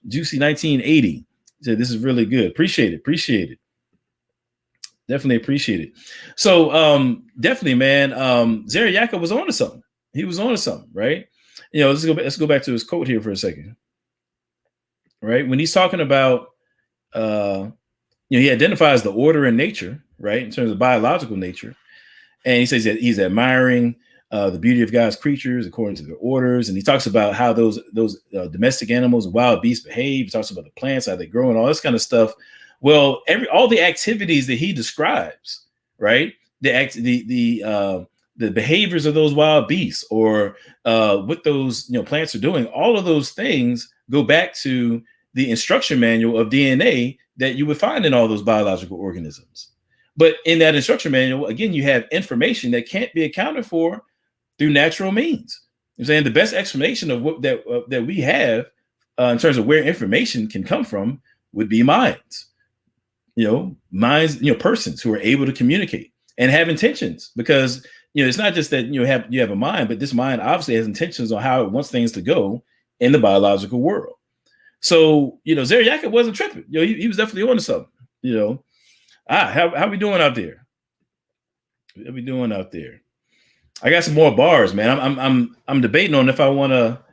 Juicy 1980. Said this is really good. Appreciate it. Definitely appreciate it. So definitely, man. Zera Yacob was on to something. He was on to something, right? Let's go back to his quote here for a second. Right, when he's talking about, he identifies the order in nature, right, in terms of biological nature, and he says that he's admiring the beauty of God's creatures according to their orders, and he talks about how those domestic animals and wild beasts behave. He talks about the plants, how they grow, and all this kind of stuff. Well, all the activities that he describes, right, the behaviors of those wild beasts, or what those plants are doing, all of those things go back to the instruction manual of DNA that you would find in all those biological organisms. But in that instruction manual, again, you have information that can't be accounted for through natural means. I'm saying the best explanation of what that we have in terms of where information can come from would be minds. Minds, persons who are able to communicate and have intentions, because it's not just that you have a mind, but this mind obviously has intentions on how it wants things to go in the biological world. So Zera Yacob wasn't tripping. He was definitely on to something. How we doing out there? How we doing out there? I got some more bars, man. I'm debating on if I want to.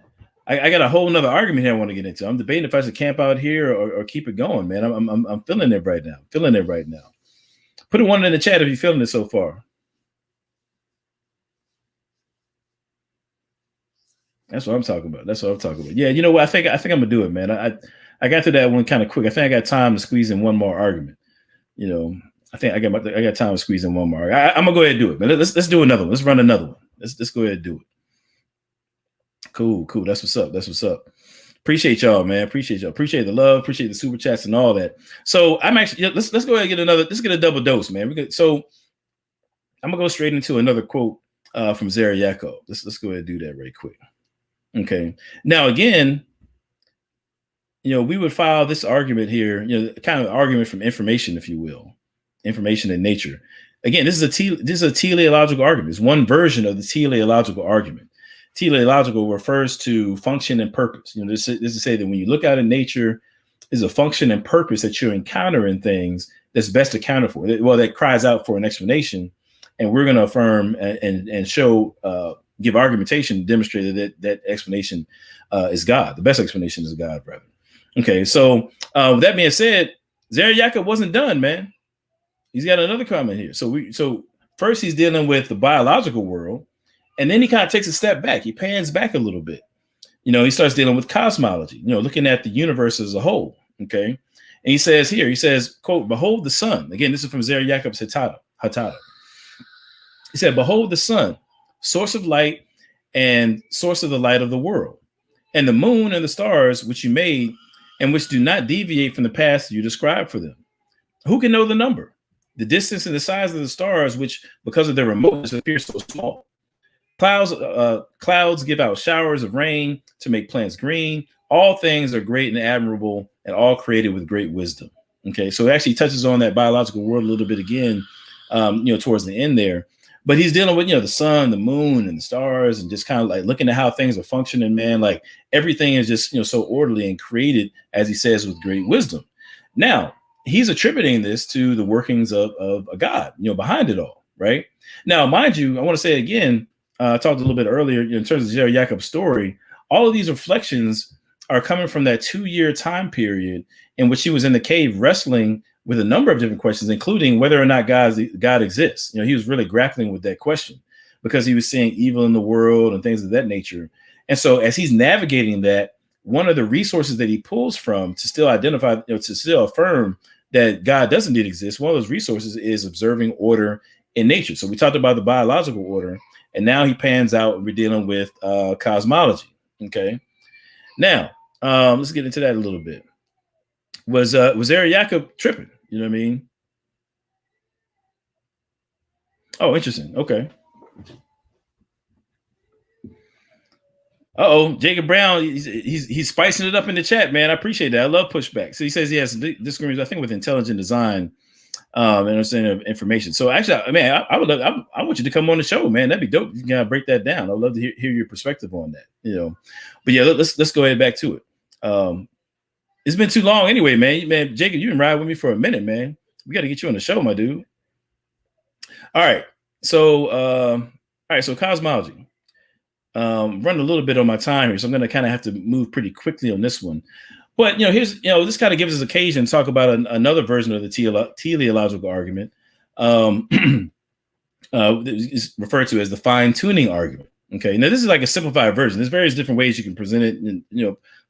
I got a whole nother argument here I want to get into. I'm debating if I should camp out here or keep it going, man. I'm feeling it right now. Put a one in the chat if you're feeling it so far. That's what I'm talking about. Yeah, you know what? I think I'm gonna do it, man. I got through that one kind of quick. I think I got time to squeeze in one more argument. I think I got time to squeeze in one more. I'm gonna go ahead and do it, man. Let's do another one. Let's run another one. Let's go ahead and do it. Cool. That's what's up. Appreciate y'all, man. Appreciate the love. Appreciate the super chats and all that. So I'm actually let's go ahead and get another. Let's get a double dose, man. So I'm gonna go straight into another quote from Zera Yacob. Let's go ahead and do that right quick. Okay. Now again, we would file this argument here. Kind of argument from information, if you will, information in nature. Again, this is a teleological argument. It's one version of the teleological argument. Teleological refers to function and purpose. This is to say that when you look out in nature, is a function and purpose that you're encountering things that's best accounted for. Well, that cries out for an explanation, and we're going to affirm and show, give argumentation, demonstrate that explanation is God. The best explanation is God, rather. Okay, so with that being said, Zera Yacob wasn't done, man. He's got another comment here. So first he's dealing with the biological world. And then he kind of takes a step back. He pans back a little bit. He starts dealing with cosmology, looking at the universe as a whole. Okay. And he says, quote, behold the sun. Again, this is from Zera Yacob's Hatada. He said, behold the sun, source of light and source of the light of the world, and the moon and the stars which you made and which do not deviate from the path you described for them. Who can know the number, the distance and the size of the stars, which because of their remoteness appear so small? Clouds give out showers of rain to make plants green. All things are great and admirable, and all created with great wisdom. Okay, so it actually touches on that biological world a little bit again, towards the end there. But he's dealing with, the sun, the moon, and the stars, and just kind of like looking at how things are functioning, man. Like everything is just, so orderly and created, as he says, with great wisdom. Now, he's attributing this to the workings of a God, behind it all, right? Now, mind you, I want to say again, I talked a little bit earlier in terms of Zera Yacob's story. All of these reflections are coming from that 2-year time period in which he was in the cave wrestling with a number of different questions, including whether or not God exists. He was really grappling with that question because he was seeing evil in the world and things of that nature. And so as he's navigating that, one of the resources that he pulls from to still identify, to still affirm that God does indeed exist, one of those resources is observing order in nature. So we talked about the biological order, and now he pans out and we're dealing with cosmology. Okay. Now, let's get into that a little bit. Was Zera Yacob tripping? You know what I mean? Oh, interesting. Okay. Jacob Brown, he's spicing it up in the chat, man. I appreciate that. I love pushback. So he says he has disagreements, I think, with intelligent design and understanding of information. So actually, I want you to come on the show, man. That'd be dope. You can break that down. I'd love to hear your perspective on that. But yeah, let's go ahead back to it. It's been too long anyway, man. Jacob, you've been riding with me for a minute, man. We got to get you on the show, my dude. All right. So cosmology. Run a little bit on my time here, so I'm going to kind of have to move pretty quickly on this one. But this kind of gives us occasion to talk about another version of the teleological argument. Is referred to as the fine-tuning argument. Okay, now this is like a simplified version. There's various different ways you can present it, in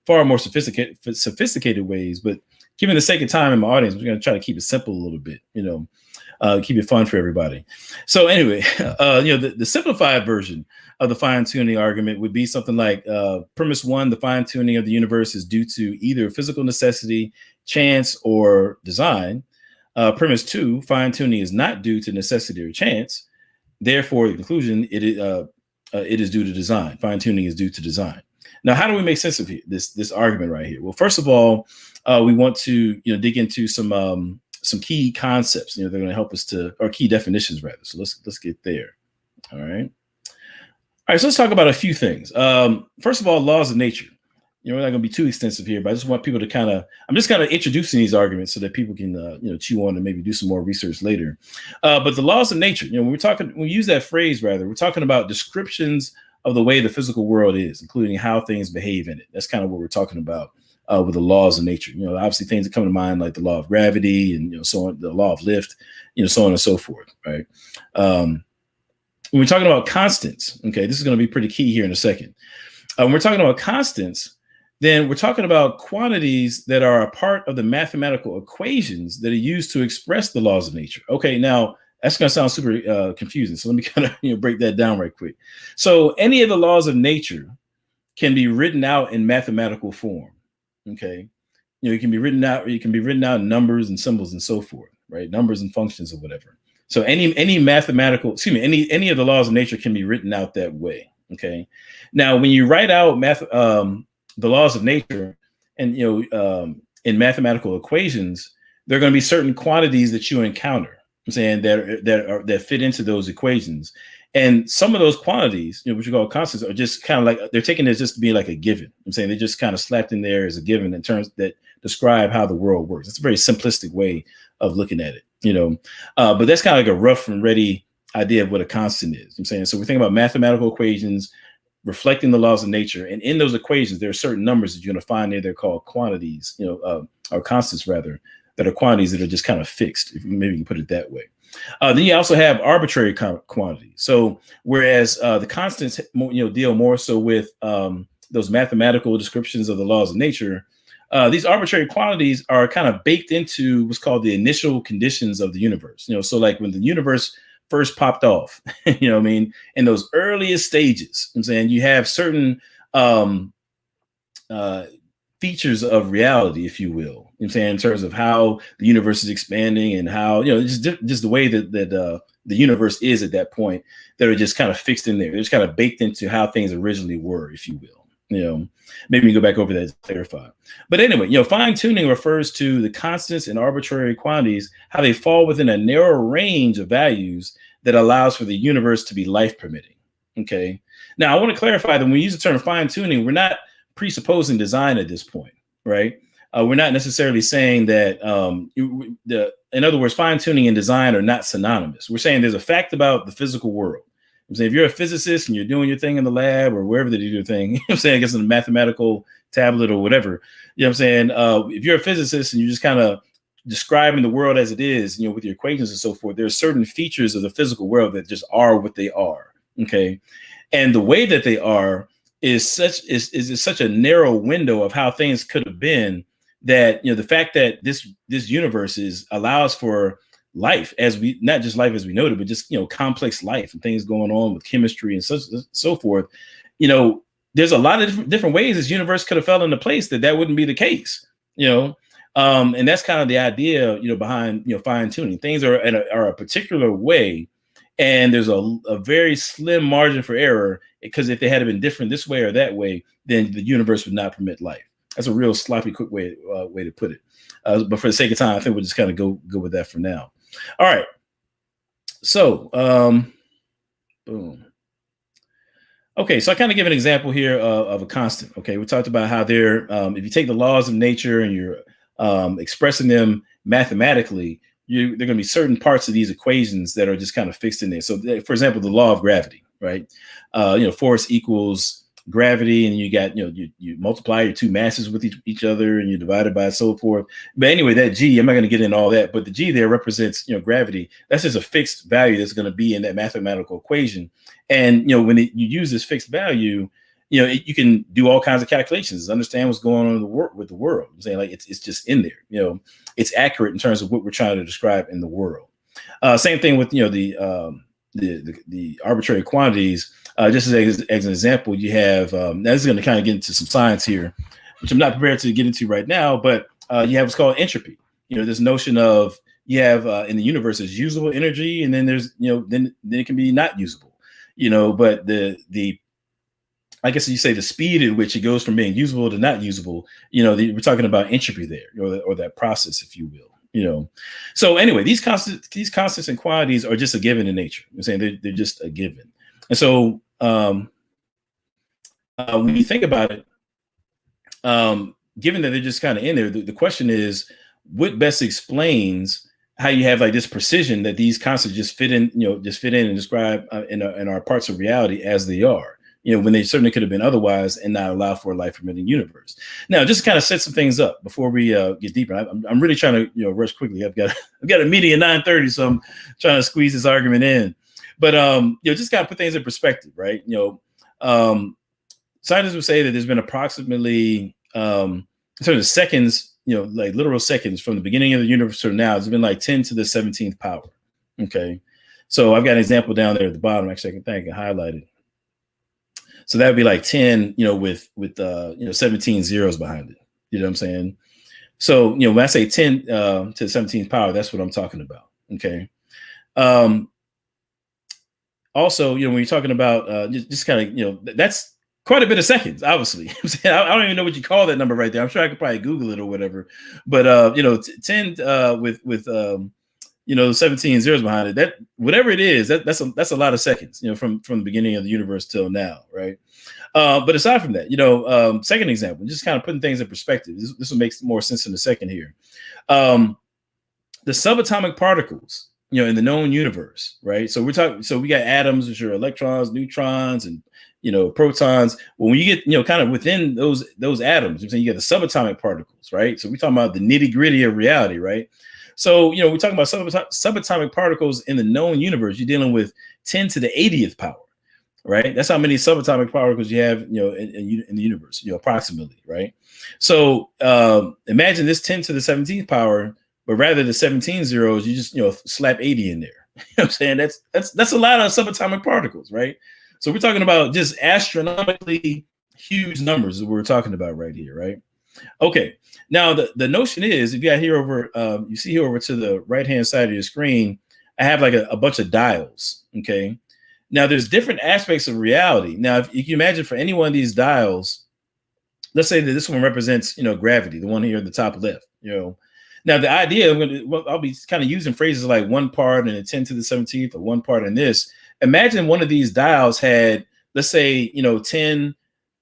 far more sophisticated ways. But given the sake of time in my audience, we're going to try to keep it simple a little bit. Keep it fun for everybody. So anyway, the simplified version of the fine-tuning argument would be something like premise 1: the fine-tuning of the universe is due to either physical necessity, chance, or design. Premise 2, fine-tuning is not due to necessity or chance. Therefore, the conclusion, it is due to design. Fine-tuning is due to design. Now, how do we make sense of this argument right here? Well, first of all, we want to dig into some key concepts. They're going to help us or key definitions rather. So let's get there. All right. All right. So let's talk about a few things. First of all, laws of nature. We're not going to be too extensive here, but I just want people to I'm just kind of introducing these arguments so that people can, chew on and maybe do some more research later. But the laws of nature, when we use that phrase, rather, we're talking about descriptions of the way the physical world is, including how things behave in it. That's kind of what we're talking about with the laws of nature. Obviously things that come to mind, like the law of gravity and, so on, the law of lift, so on and so forth. Right. When we're talking about constants, okay, this is going to be pretty key here in a second. When we're talking about constants, then we're talking about quantities that are a part of the mathematical equations that are used to express the laws of nature. Okay, now that's going to sound super confusing. So let me kind of break that down right quick. So any of the laws of nature can be written out in mathematical form. Okay, it can be written out, or it can be written out in numbers and symbols and so forth, right? Numbers and functions or whatever. So any mathematical, any of the laws of nature can be written out that way. Okay, now when you write out the laws of nature and in mathematical equations, there are going to be certain quantities that you encounter. I'm saying that fit into those equations, and some of those quantities, which we call constants, are just kind of like they're taken as just to be like a given. I'm saying they're just kind of slapped in there as a given in terms that describe how the world works. It's a very simplistic way of looking at it, but that's kind of like a rough and ready idea of what a constant is. I'm saying, so we're thinking about mathematical equations reflecting the laws of nature. And in those equations, there are certain numbers that you're going to find there. They're called quantities, or constants rather, that are quantities that are just kind of fixed, if maybe you can put it that way. Then you also have arbitrary quantities. So whereas the constants, deal more so with those mathematical descriptions of the laws of nature, these arbitrary quantities are kind of baked into what's called the initial conditions of the universe. So like when the universe first popped off, in those earliest stages, I'm saying you have certain features of reality, if you will, I'm saying, in terms of how the universe is expanding and how, just the way that the universe is at that point, that are just kind of fixed in there. They're just kind of baked into how things originally were, if you will. Maybe we go back over that to clarify. But anyway, fine tuning refers to the constants and arbitrary quantities, how they fall within a narrow range of values that allows for the universe to be life permitting. Okay. Now I want to clarify that when we use the term fine tuning, we're not presupposing design at this point, right? We're not necessarily saying that, in other words, fine tuning and design are not synonymous. We're saying there's a fact about the physical world. I'm saying if you're a physicist and you're doing your thing in the lab or wherever they do your thing, I'm saying I guess in a mathematical tablet or whatever, I'm saying if you're a physicist and you're just kind of describing the world as it is, with your equations and so forth, there are certain features of the physical world that just are what they are. Okay. And the way that they are is such a narrow window of how things could have been, that, the fact that this universe allows for life not just life as we know it, but just, complex life and things going on with chemistry and so forth. There's a lot of different ways this universe could have fell into place that wouldn't be the case, and that's kind of the idea, behind, fine tuning. Things are a particular way, and there's a very slim margin for error, because if they had been different this way or that way, then the universe would not permit life. That's a real sloppy, quick way to put it. But for the sake of time, I think we'll just kind of go with that for now. All right. So, boom. Okay, so I kind of give an example here of a constant. Okay, we talked about how they're, if you take the laws of nature and you're expressing them mathematically, there are going to be certain parts of these equations that are just kind of fixed in there. So, for example, the law of gravity, right? Force equals gravity, and you got, you multiply your two masses with each other, and you divide it by so forth. But anyway, that G, I'm not going to get into all that, but the G there represents, gravity. That's just a fixed value that's going to be in that mathematical equation. And, when you use this fixed value, you can do all kinds of calculations, understand what's going on with the world. I'm saying, like, it's just in there, it's accurate in terms of what we're trying to describe in the world. Same thing with, the arbitrary quantities. Just as an example, you have, now this is going to kind of get into some science here, which I'm not prepared to get into right now, but you have what's called entropy. This notion of you have in the universe is usable energy, and then there's then it can be not usable. But the I guess you say the speed at which it goes from being usable to not usable, we're talking about entropy there, or that process, if you will. So anyway, these constants and quantities are just a given in nature. I'm saying they're just a given. And so when you think about it, given that they're just kind of in there, the question is, what best explains how you have like this precision that these constants just fit in, and describe in our parts of reality as they are, when they certainly could have been otherwise and not allow for a life permitting universe. Now, just to kind of set some things up before we get deeper, I'm really trying to rush quickly. I've got a meeting at 9:30, so I'm trying to squeeze this argument in. But just kind of put things in perspective, right? Scientists would say that there's been approximately sort of seconds, like literal seconds from the beginning of the universe to now. It's been like 10 to the 17th power. Okay, so I've got an example down there at the bottom. Actually, I can highlight it. So that would be like 10, with 17 zeros behind it. You know what I'm saying? So, when I say 10 to the 17th power, that's what I'm talking about. Okay. Also, when you're talking about just kind of, that's quite a bit of seconds, obviously. I don't even know what you call that number right there. I'm sure I could probably Google it or whatever. But 10 with 17 zeros behind it, that whatever it is, that's a lot of seconds, from the beginning of the universe till now, right? But aside from that, second example, just kind of putting things in perspective. This will make more sense in a second here. The subatomic particles, in the known universe, right? So we got atoms, which are electrons, neutrons, and protons. Well, when you get kind of within those atoms, you get the subatomic particles, right? So we're talking about the nitty gritty of reality, right? So we're talking about subatomic particles in the known universe. You're dealing with 10 to the 80th power, right? That's how many subatomic particles you have, in the universe, approximately, right? So imagine this 10 to the 17th power, but rather than 17 zeros, you just slap 80 in there. You know what I'm saying? That's a lot of subatomic particles, right? So we're talking about just astronomically huge numbers that we're talking about right here, right? Okay. Now the notion is, if you got here over, you see here over to the right hand side of your screen, I have like a bunch of dials. Okay. Now there's different aspects of reality. Now, if you can imagine, for any one of these dials, let's say that this one represents, gravity, the one here at the top left. Now the idea, I'll be kind of using phrases like one part and a 10 to the 17th, or one part in this. Imagine one of these dials had, let's say, 10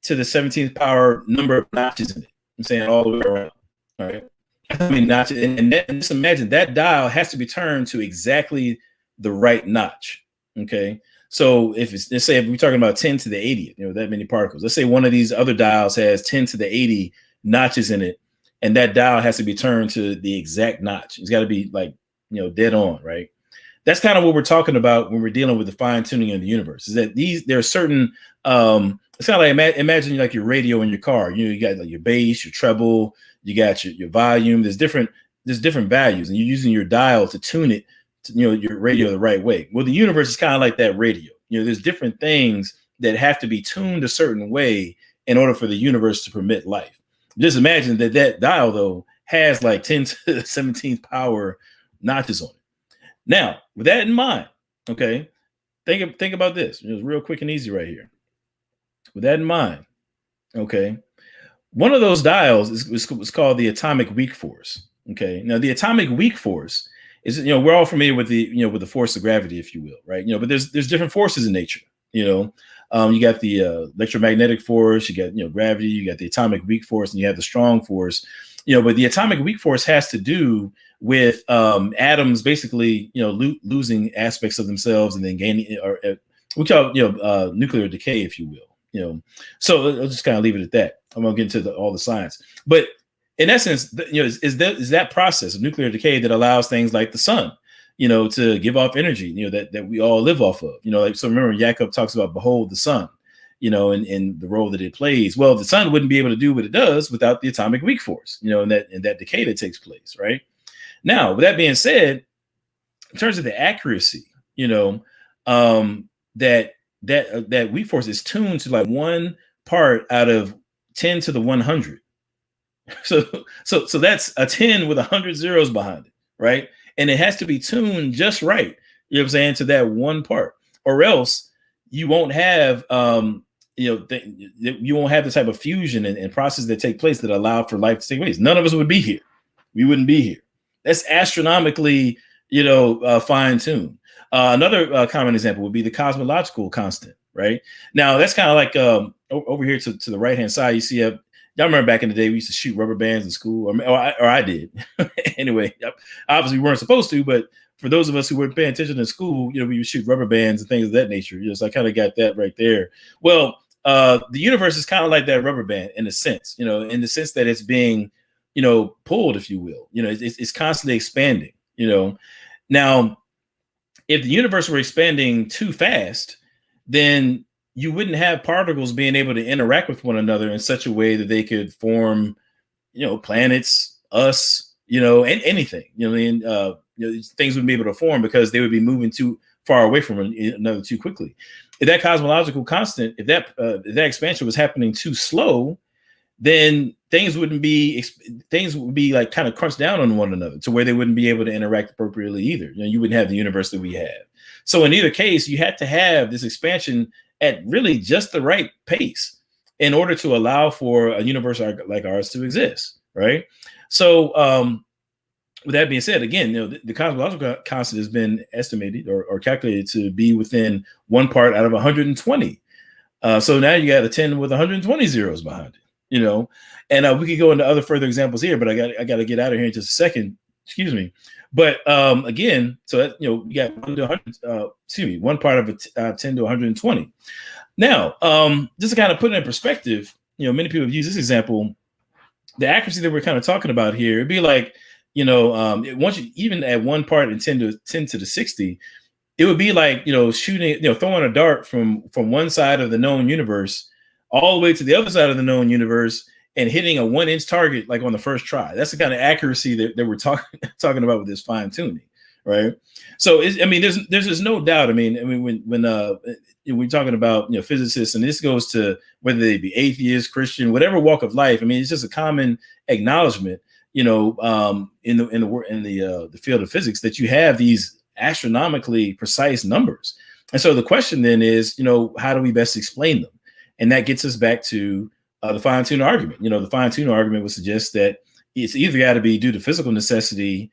to the 17th power number of notches in it. I'm saying all the way around. All right. I mean, notches, and just imagine that dial has to be turned to exactly the right notch. Okay. So let's say if we're talking about 10 to the 80th, that many particles. Let's say one of these other dials has 10 to the 80 notches in it, and that dial has to be turned to the exact notch. It's got to be like, dead on, right? That's kind of what we're talking about when we're dealing with the fine tuning of the universe. Is that there are certain it's kind of like imagine like your radio in your car. You got like your bass, your treble, you got your volume. There's different values, and you're using your dial to tune it to, your radio the right way. Well, the universe is kind of like that radio. There's different things that have to be tuned a certain way in order for the universe to permit life. Just imagine that dial though has like 10 to the 17th power notches on it. Now, with that in mind, okay, think about this. It's real quick and easy right here. With that in mind, okay, one of those dials is called the atomic weak force. Okay, now the atomic weak force is, we're all familiar with the force of gravity, if you will, right? But there's different forces in nature. You got the electromagnetic force, you got gravity, you got the atomic weak force, and you have the strong force. But the atomic weak force has to do with atoms basically, losing aspects of themselves and then gaining, or we call it, nuclear decay, if you will. So I'll just kind of leave it at that. I'm gonna get into all the science, but in essence, is that process of nuclear decay that allows things like the sun, to give off energy, that we all live off of. So remember, Yacob talks about behold the sun, and the role that it plays. Well, the sun wouldn't be able to do what it does without the atomic weak force, and that decay that takes place, right? Now, with that being said, in terms of the accuracy, that weak force is tuned to like one part out of 10 to the 100. So that's a 10 with 100 zeros behind it, right? and it has to be tuned just right. You know what I'm saying, to that one part, or else you won't have you won't have the type of fusion and process that take place that allow for life to take place. None of us would be here. We wouldn't be here. That's astronomically, fine tuned. Another common example would be the cosmological constant, right? Now that's kind of like over here to the right hand side. You see y'all remember back in the day we used to shoot rubber bands in school, or I did. Anyway, obviously we weren't supposed to, but for those of us who weren't paying attention in school, we would shoot rubber bands and things of that nature. So I kind of got that right there. Well, the universe is kind of like that rubber band in a sense, in the sense that it's being, pulled, if you will. It's constantly expanding. Now, if the universe were expanding too fast, then you wouldn't have particles being able to interact with one another in such a way that they could form, planets, us, and anything. Things wouldn't be able to form because they would be moving too far away from one another too quickly. If that cosmological constant, if that expansion was happening too slow, then things would be like kind of crunched down on one another to where they wouldn't be able to interact appropriately either. You wouldn't have the universe that we have. So in either case, you had to have this expansion at really just the right pace in order to allow for a universe like ours to exist, right? So with that being said, again, the cosmological constant has been estimated or calculated to be within one part out of 120. So now you got a 10 with 120 zeros behind it, and we could go into other further examples here, but I got to get out of here in just a second. Excuse me. But again, so that, you got 1 to 100, one part of 10 to 120. Now, just to kind of put it in perspective, many people have used this example. The accuracy that we're kind of talking about here, it'd be like, once you even at one part in 10 to the 60, it would be like, shooting, throwing a dart from one side of the known universe all the way to the other side of the known universe and hitting a 1-inch target like on the first try. That's the kind of accuracy that we're talking about with this fine tuning, right? So there's just no doubt. When we're talking about physicists, and this goes to whether they be atheist, Christian, whatever walk of life. It's just a common acknowledgement, in the field of physics, that you have these astronomically precise numbers. And so the question then is, how do we best explain them? And that gets us back to the fine-tune argument. The fine-tune argument would suggest that it's either got to be due to physical necessity,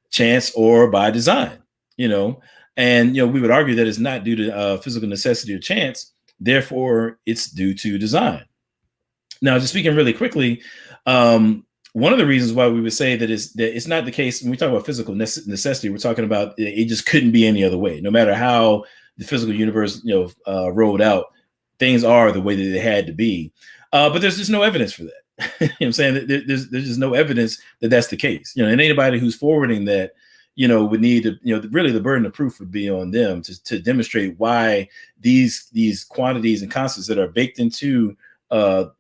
chance, or by design. And we would argue that it's not due to physical necessity or chance. Therefore, it's due to design. Now, just speaking really quickly, one of the reasons why we would say that it's not the case when we talk about physical necessity, we're talking about it just couldn't be any other way. No matter how the physical universe rolled out, things are the way that they had to be. But there's just no evidence for that. You know what I'm saying? There's just no evidence that that's the case. And anybody who's forwarding that, would need to, really the burden of proof would be on them to demonstrate why these quantities and constants that are baked into the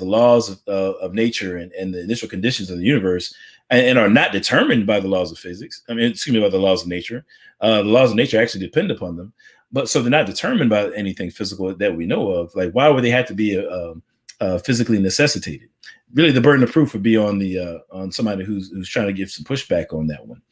laws of nature and the initial conditions of the universe and are not determined by the laws of physics. By the laws of nature. The laws of nature actually depend upon them. But so they're not determined by anything physical that we know of. Like, why would they have to be physically necessitated? Really, the burden of proof would be on somebody who's trying to give some pushback on that one.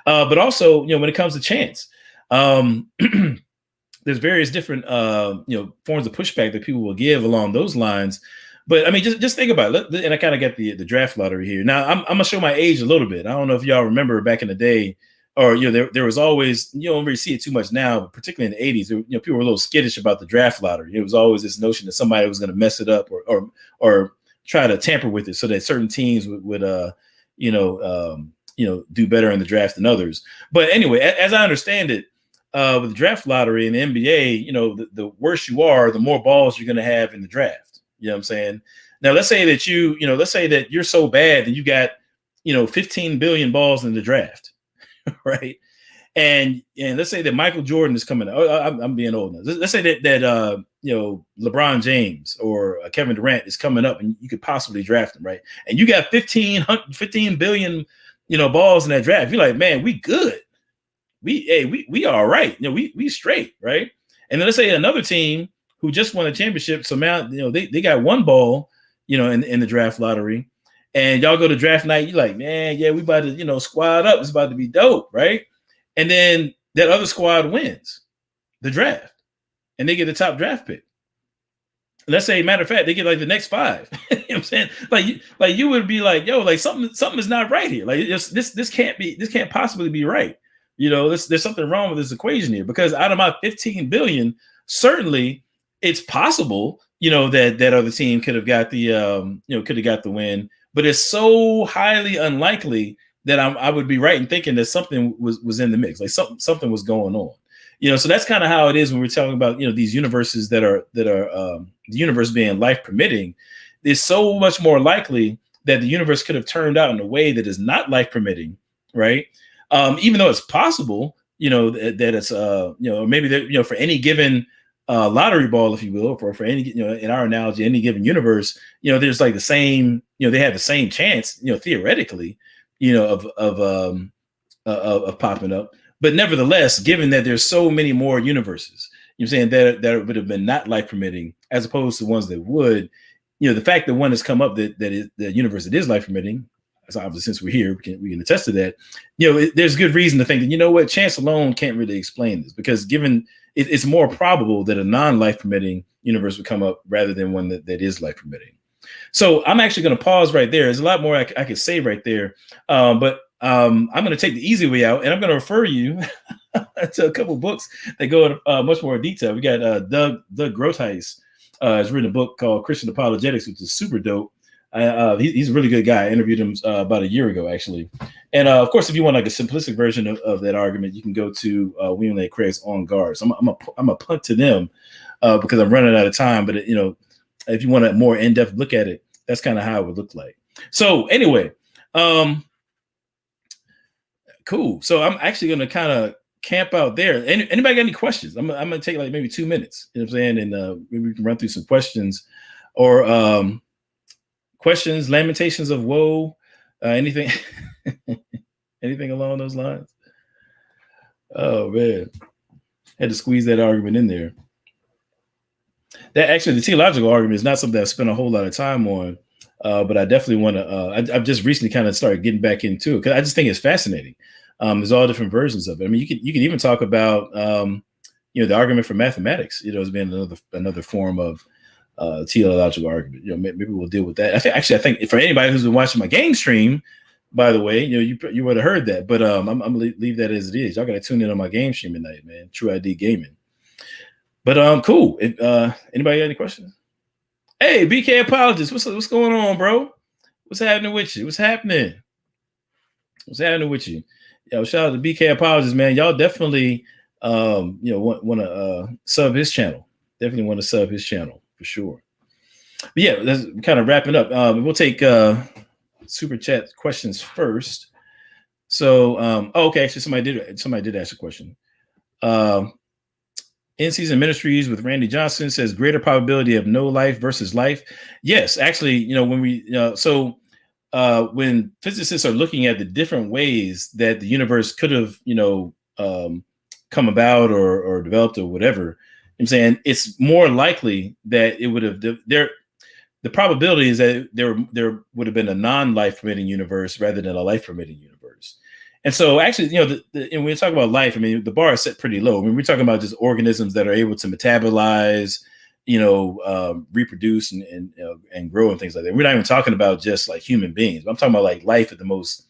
But also, when it comes to chance, there's various different forms of pushback that people will give along those lines. But just think about it. And I kind of got the draft lottery here. Now I'm gonna show my age a little bit. I don't know if y'all remember back in the day. Or there was always, you don't really see it too much now, but particularly in the 80s, people were a little skittish about the draft lottery. It was always this notion that somebody was going to mess it up or try to tamper with it so that certain teams would do better in the draft than others. But anyway, as I understand it, with the draft lottery in the NBA, the worse you are, the more balls you're going to have in the draft. You know what I'm saying? Now, let's say that let's say that you're so bad that you got, 15 billion balls in the draft. Right. And let's say that Michael Jordan is coming out. I'm being old now. Let's say that LeBron James or Kevin Durant is coming up and you could possibly draft him. Right. And you got 15 billion, balls in that draft. You're like, man, we good. We all right. We straight. Right. And then let's say another team who just won a championship. So now, they got one ball, in the draft lottery. and y'all go to draft night, you're like, man, yeah, we about to, squad up. It's about to be dope, right? And then that other squad wins the draft, and they get the top draft pick. Let's say, matter of fact, they get like the next 5. You know what I'm saying? Like you would be like, yo, like something is not right here. Like this can't possibly be right. There's something wrong with this equation here, because out of my 15 billion, certainly it's possible, that other team could have got the win, but it's so highly unlikely that I would be right in thinking that something was in the mix, like something was going on. So that's kind of how it is when we're talking about, these universes that are the universe being life permitting. It's so much more likely that the universe could have turned out in a way that is not life permitting, right? Even though it's possible, that it's, maybe that, for any given lottery ball, if you will, for any, in our analogy, any given universe, there's like the same, they have the same chance, theoretically, of popping up. But nevertheless, given that there's so many more universes, you're saying that would have been not life permitting, as opposed to ones that would, the fact that one has come up that is the universe that is life permitting, as obviously since we're here, we can attest to that. There's good reason to think that, chance alone can't really explain this, because given it's more probable that a non-life permitting universe would come up rather than one that is life permitting. So I'm actually going to pause right there. There's a lot more I could say right there, but I'm going to take the easy way out, and I'm going to refer you to a couple of books that go into much more detail. We got Doug Groothuis has written a book called Christian Apologetics, which is super dope. He's a really good guy. I interviewed him about a year ago, actually. And of course, if you want like a simplistic version of that argument, you can go to William Lane Craig's On Guard. So I'm a punt to them because I'm running out of time. But if you want a more in-depth look at it, that's kind of how it would look like. So anyway, cool. So I'm actually going to kind of camp out there. Anybody got any questions? I'm going to take like maybe 2 minutes. You know what I'm saying? And maybe we can run through some questions or questions, lamentations of woe, anything, anything along those lines. Oh man, had to squeeze that argument in there. That actually, the theological argument is not something I've spent a whole lot of time on, but I definitely want to. I've just recently kind of started getting back into it because I just think it's fascinating. There's all different versions of it. I mean, you can even talk about the argument for mathematics. As being another form of teleological argument. Maybe we'll deal with that. I think for anybody who's been watching my game stream, by the way, you would have heard that, but I'm gonna leave that as it is. Y'all gotta tune in on my game stream tonight, man. Tru-ID gaming. But cool. Anybody got any questions? Hey, BK Apologist, what's going on, bro? What's happening with you? What's happening? What's happening with you? Shout out to BK Apologist, man. Y'all definitely want to sub his channel. Definitely want to sub his channel for sure. But yeah, that's kind of wrapping up. We'll take super chat questions first. So okay, actually somebody did ask a question. In season ministries with Randy Johnson says greater probability of no life versus life. Yes, actually, when we when physicists are looking at the different ways that the universe could have come about or developed or whatever, I'm saying it's more likely that it would have the probability is that there would have been a non-life permitting universe rather than a life permitting universe. And so actually, and when we talk about life, I mean, the bar is set pretty low. I mean, we're talking about just organisms that are able to metabolize, reproduce and grow and things like that. We're not even talking about just like human beings. I'm talking about like life at the most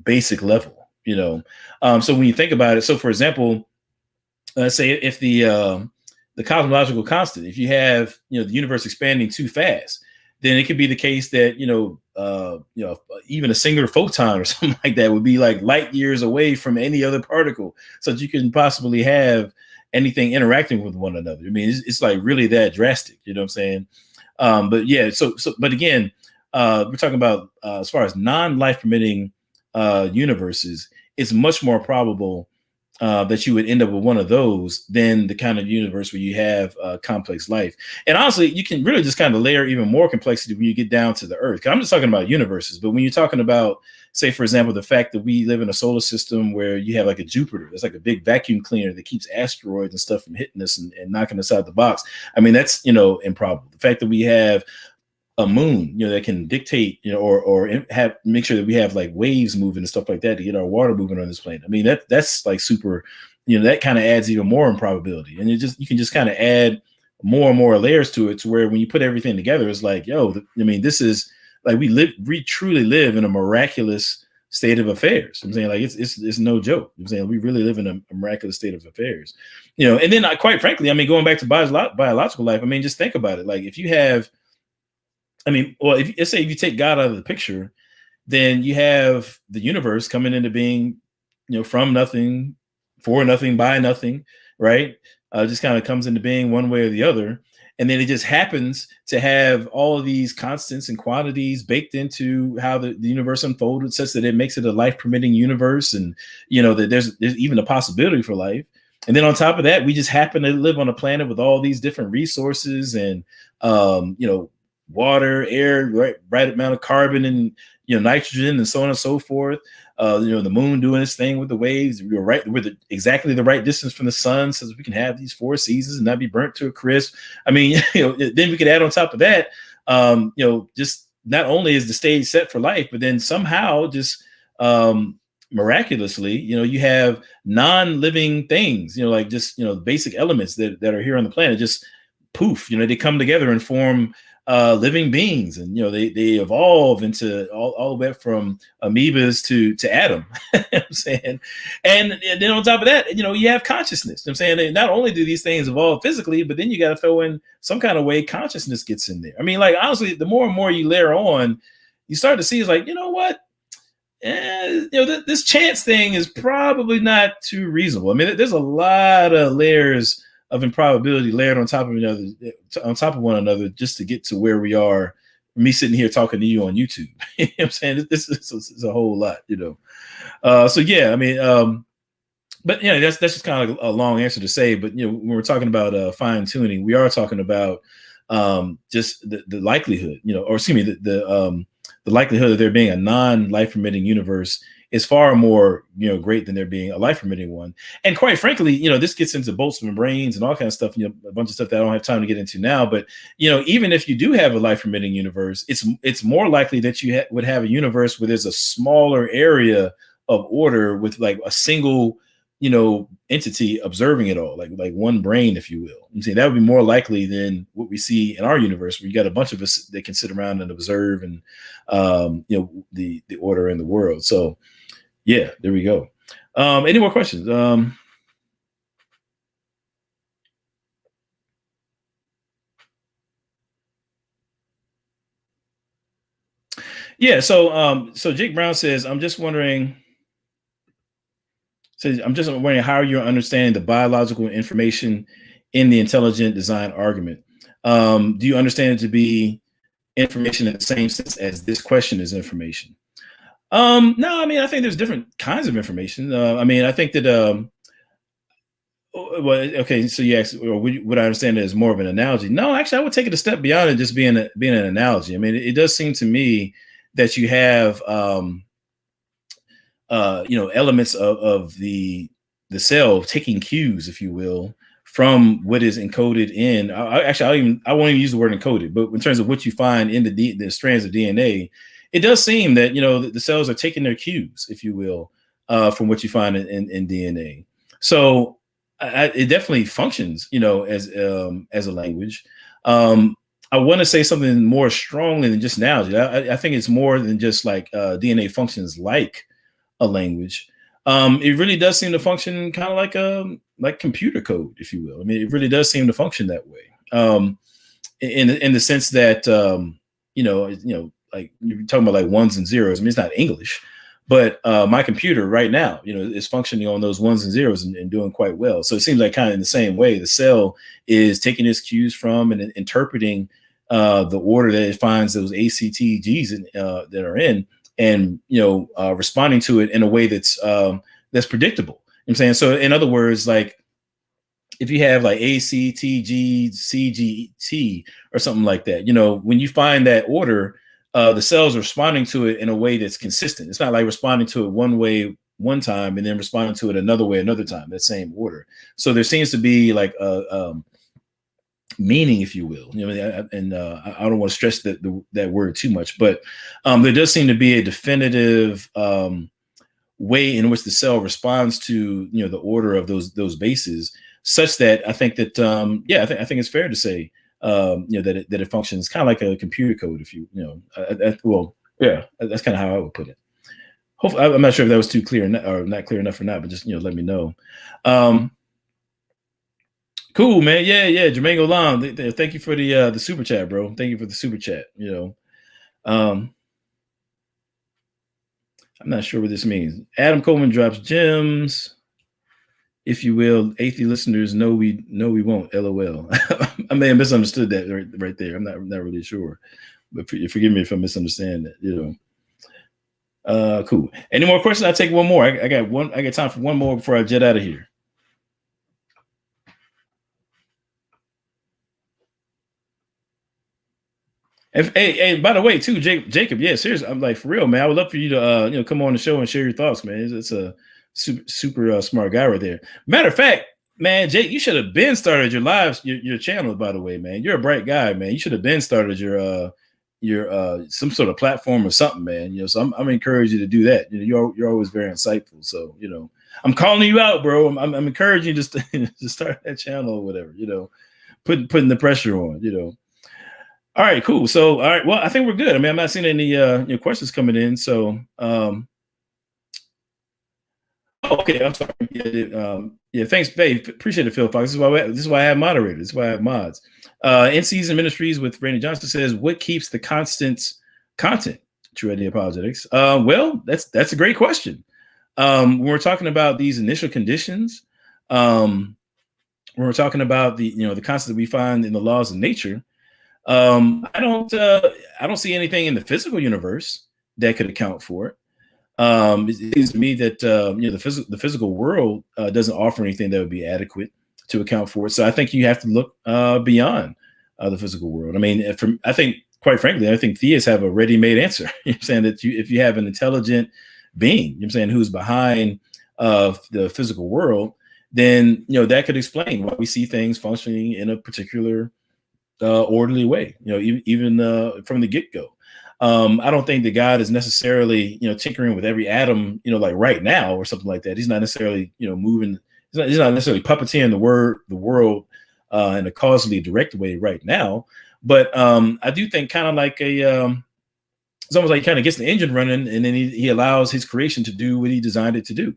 basic level, So when you think about it, so for example, let's say if the cosmological constant, if you have, the universe expanding too fast, then it could be the case that, even a singular photon or something like that would be like light years away from any other particle, so that you can possibly have anything interacting with one another. I mean, it's like really that drastic, you know what I'm saying? But yeah, but again, we're talking about as far as non-life permitting universes, it's much more probable that you would end up with one of those than the kind of universe where you have complex life. And honestly, you can really just kind of layer even more complexity when you get down to the Earth. 'Cause I'm just talking about universes, but when you're talking about, say, for example, the fact that we live in a solar system where you have like a Jupiter, that's like a big vacuum cleaner that keeps asteroids and stuff from hitting us and knocking us out of the box. I mean, that's, improbable. The fact that we have a moon, that can dictate, or have make sure that we have like waves moving and stuff like that to get our water moving on this planet. I mean, that's like super, that kind of adds even more improbability, and you can just kind of add more and more layers to it, to where when you put everything together, it's like, this is like we truly live in a miraculous state of affairs. I'm saying, like, it's no joke. I'm saying we really live in a miraculous state of affairs, and then quite frankly, I mean, going back to biological life, I mean, just think about it. Like, if you have, well, let's say if you take God out of the picture, then you have the universe coming into being, from nothing, for nothing, by nothing, right? Just kind of comes into being one way or the other. And then it just happens to have all of these constants and quantities baked into how the universe unfolded, such that it makes it a life permitting universe. And, that there's even a possibility for life. And then on top of that, we just happen to live on a planet with all these different resources and, water, air, right amount of carbon and nitrogen and so on and so forth. The moon doing its thing with the waves. We're exactly the right distance from the sun, so that we can have these 4 seasons and not be burnt to a crisp. I mean, then we could add on top of that, just not only is the stage set for life, but then somehow just miraculously, you have non-living things, like just basic elements that are here on the planet, just poof, they come together and form living beings, and they evolve into all the way from amoebas to Adam. I'm saying, and then on top of that, you have consciousness. I'm saying, not only do these things evolve physically, but then you got to throw in some kind of way consciousness gets in there. I mean, like, honestly, the more and more you layer on, you start to see it's like, what? This chance thing is probably not too reasonable. I mean, there's a lot of layers of improbability layered on top of one another, just to get to where we are. Me sitting here talking to you on YouTube. You know what I'm saying? This is a whole lot, So yeah, I mean, but that's just kind of a long answer to say. But when we're talking about fine tuning, we are talking about just the likelihood, or excuse me, the likelihood of there being a non-life permitting universe is far more, great than there being a life permitting one. And quite frankly, this gets into bolts and brains and all kinds of stuff, a bunch of stuff that I don't have time to get into now. But, even if you do have a life permitting universe, it's more likely that you would have a universe where there's a smaller area of order with like a single, entity observing it all, like one brain, if you will. I'm saying that would be more likely than what we see in our universe, where you got a bunch of us that can sit around and observe and, the order in the world. So, yeah, there we go. Any more questions? Yeah. So Jake Brown says, I'm just wondering how you're understanding the biological information in the intelligent design argument. Do you understand it to be information in the same sense as this question is information? No, I mean, I think there's different kinds of information. I mean, I think that, well, okay, so you asked, or would I understand it as more of an analogy? No, actually, I would take it a step beyond it just being an analogy. I mean, it does seem to me that you have, elements of the cell taking cues, if you will, from what is encoded in. I won't even use the word encoded, but in terms of what you find in the strands of DNA, it does seem that the cells are taking their cues, if you will, from what you find in DNA. So it definitely functions, as a language. I want to say something more strongly than just analogy. I think it's more than just like DNA functions like a language. It really does seem to function kind of like computer code, if you will. I mean, it really does seem to function that way. In the sense that like you're talking about like ones and zeros. I mean, it's not English, but my computer right now, is functioning on those ones and zeros and doing quite well. So it seems like kind of in the same way, the cell is taking its cues from and interpreting the order that it finds those ACTGs that are in, and responding to it in a way that's predictable. I'm saying, so in other words, like if you have like ACTG CGT or something like that, when you find that order, the cells are responding to it in a way that's consistent. It's not like responding to it one way one time and then responding to it another way another time, that same order. So there seems to be like meaning, if you will. You know, I don't want to stress that word too much, but there does seem to be a definitive way in which the cell responds to, you know, the order of those bases, such that I think that I think it's fair to say you know, that it functions kind of like a computer code, if you well, yeah, that's kind of how I would put it. Hopefully, I'm not sure if that was too clear or not clear enough or not, but just, you know, let me know. Cool, man. Yeah, Jermaine Golan, thank you for the super chat, bro. Thank you for the super chat. You know, I'm not sure what this means. Adam Coleman drops gems, if you will. Atheist listeners know we won't. LOL. I may have misunderstood that right there. I'm not really sure, but forgive me if I misunderstand that. You know. Cool. Any more questions? I'll take one more. I got time for one more before I jet out of here. Hey, by the way, too, Jacob, yeah, seriously, I'm like, for real, man. I would love for you to, you know, come on the show and share your thoughts, man. It's a super smart guy right there. Matter of fact, man, Jake, you should have been started your channel. By the way, man, you're a bright guy, man. You should have been started your some sort of platform or something, man. You know, so I'm encouraging you to do that. You know, you're always very insightful. So, you know, I'm calling you out, bro. I'm encouraging you just to start that channel or whatever. You know, putting the pressure on. You know. All right, cool. So, all right, well, I think we're good. I mean, I'm not seeing any questions coming in. So, okay, I'm sorry. Yeah, thanks, babe. Appreciate it, Phil Fox. This is why I have moderators. This is why I have mods. In Season Ministries with Randy Johnson says, "What keeps the content?" Tru-ID Apologetics. Well, that's a great question. When we're talking about these initial conditions, when we're talking about the constants that we find in the laws of nature. I don't see anything in the physical universe that could account for it. It seems to me that the physical world doesn't offer anything that would be adequate to account for it. So I think you have to look beyond the physical world. I mean, I think, quite frankly, I think theists have a ready-made answer. You know what I'm saying? That if you have an intelligent being, you know what I'm saying, who's behind the physical world, then that could explain why we see things functioning in a particular orderly way, even from the get-go. I don't think that God is necessarily, tinkering with every atom, like right now or something like that. He's not necessarily, moving. He's not necessarily puppeteering the world in a causally direct way right now. But I do think kind of like it's almost like he kind of gets the engine running, and then he allows his creation to do what he designed it to do.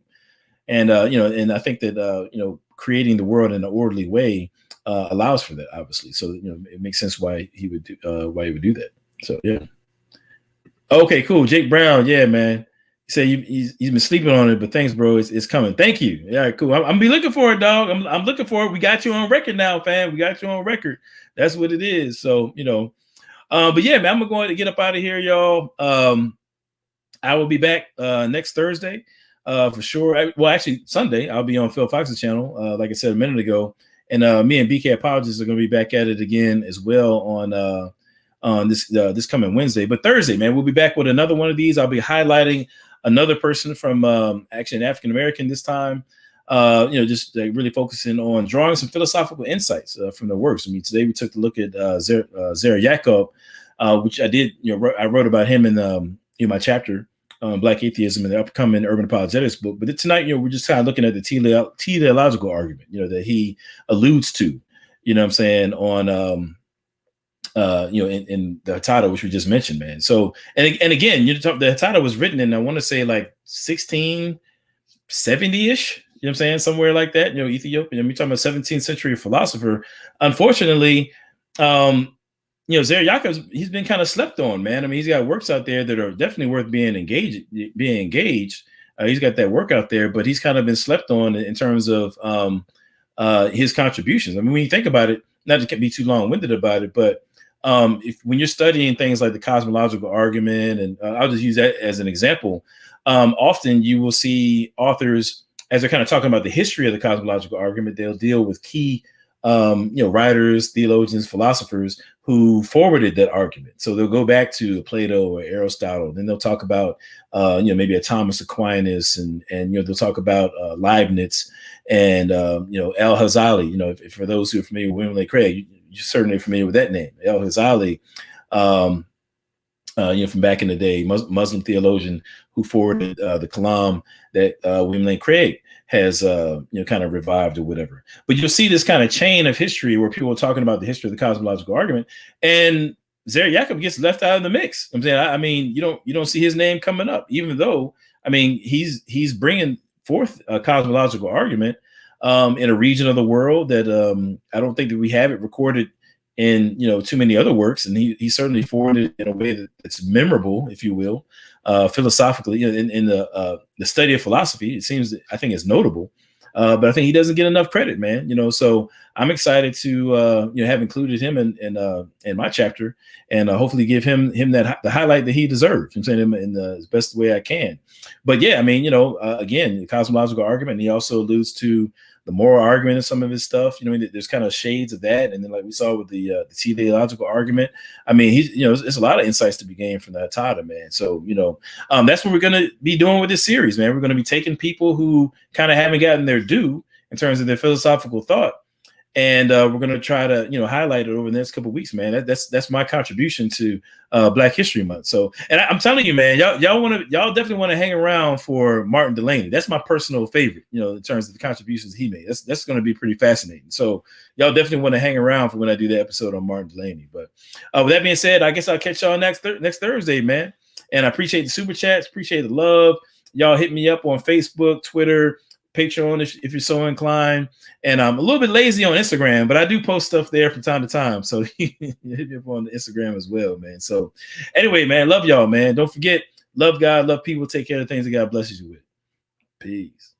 And and I think that creating the world in an orderly way allows for that, obviously. So it makes sense why he would do that. So yeah. Okay, cool. Jake Brown, yeah, man. He said he's been sleeping on it, but thanks, bro. It's coming. Thank you. Yeah, cool. I'm be looking for it, dog. I'm looking for it. We got you on record now, fam. We got you on record. That's what it is. So but yeah, man, I'm going to get up out of here, y'all. I will be back next Thursday. For sure. Well, actually, Sunday I'll be on Phil Fox's channel, like I said a minute ago, and me and BK Apologists are going to be back at it again as well on this coming Wednesday. But Thursday, man, we'll be back with another one of these. I'll be highlighting another person from actually an African American this time. Just really focusing on drawing some philosophical insights from the works. I mean, today we took a look at Zera Yacob, which I did. I wrote about him in my chapter. Black atheism and the upcoming urban apologetics book. But tonight, we're just kind of looking at the teleological argument, that he alludes to, what I'm saying, on, in the Hatadah, which we just mentioned, man. So, and again, the Hatadah was written in, I want to say like 1670-ish, I'm saying, somewhere like that, Ethiopian. We're talking about 17th century philosopher. Unfortunately, Zera Yacob, he's been kind of slept on, man. I mean, he's got works out there that are definitely worth being engaged. He's got that work out there, but he's kind of been slept on in terms of his contributions. I mean, when you think about it, not to be too long-winded about it, but when you're studying things like the cosmological argument, and I'll just use that as an example, often you will see authors, as they're kind of talking about the history of the cosmological argument, they'll deal with key writers, theologians, philosophers who forwarded that argument. So they'll go back to Plato or Aristotle. Then they'll talk about, maybe a Thomas Aquinas, and they'll talk about Leibniz and Al-Ghazali. For those who are familiar with William Lane Craig, certainly familiar with that name, El Ghazali. From back in the day, Muslim theologian who forwarded the Kalam that William Lane Craig has, kind of revived or whatever. But you'll see this kind of chain of history where people are talking about the history of the cosmological argument, and Zera Yacob gets left out of the mix. I'm saying, I mean, you don't see his name coming up, even though, I mean, he's bringing forth a cosmological argument in a region of the world that I don't think that we have it recorded in too many other works, and he certainly forwarded it in a way that's memorable, if you will, philosophically. In the study of philosophy, it seems that I think it's notable, but I think he doesn't get enough credit, man. So I'm excited to have included him in my chapter, and hopefully give him the highlight that he deserves. I'm saying him in the best way I can. But yeah, I mean, again, the cosmological argument. He also alludes to the moral argument of some of his stuff. There's kind of shades of that, and then like we saw with the theological argument. I mean, there's a lot of insights to be gained from that Tada, man. So that's what we're gonna be doing with this series, man. We're gonna be taking people who kind of haven't gotten their due in terms of their philosophical thought, and we're gonna try to highlight it over the next couple of weeks, man. That's my contribution to Black History Month. So, and I'm telling you, man, y'all definitely want to hang around for Martin Delany. That's my personal favorite, in terms of the contributions he made. That's going to be pretty fascinating. So y'all definitely want to hang around for when I do the episode on Martin Delany. But with that being said, I guess I'll catch y'all next Thursday, man. And I appreciate the super chats, appreciate the love. Y'all hit me up on Facebook, Twitter, Patreon if you're so inclined. And I'm a little bit lazy on Instagram, but I do post stuff there from time to time. So hit me up on the Instagram as well, man. So anyway, man, love y'all, man. Don't forget, love God, love people, take care of things that God blesses you with. Peace.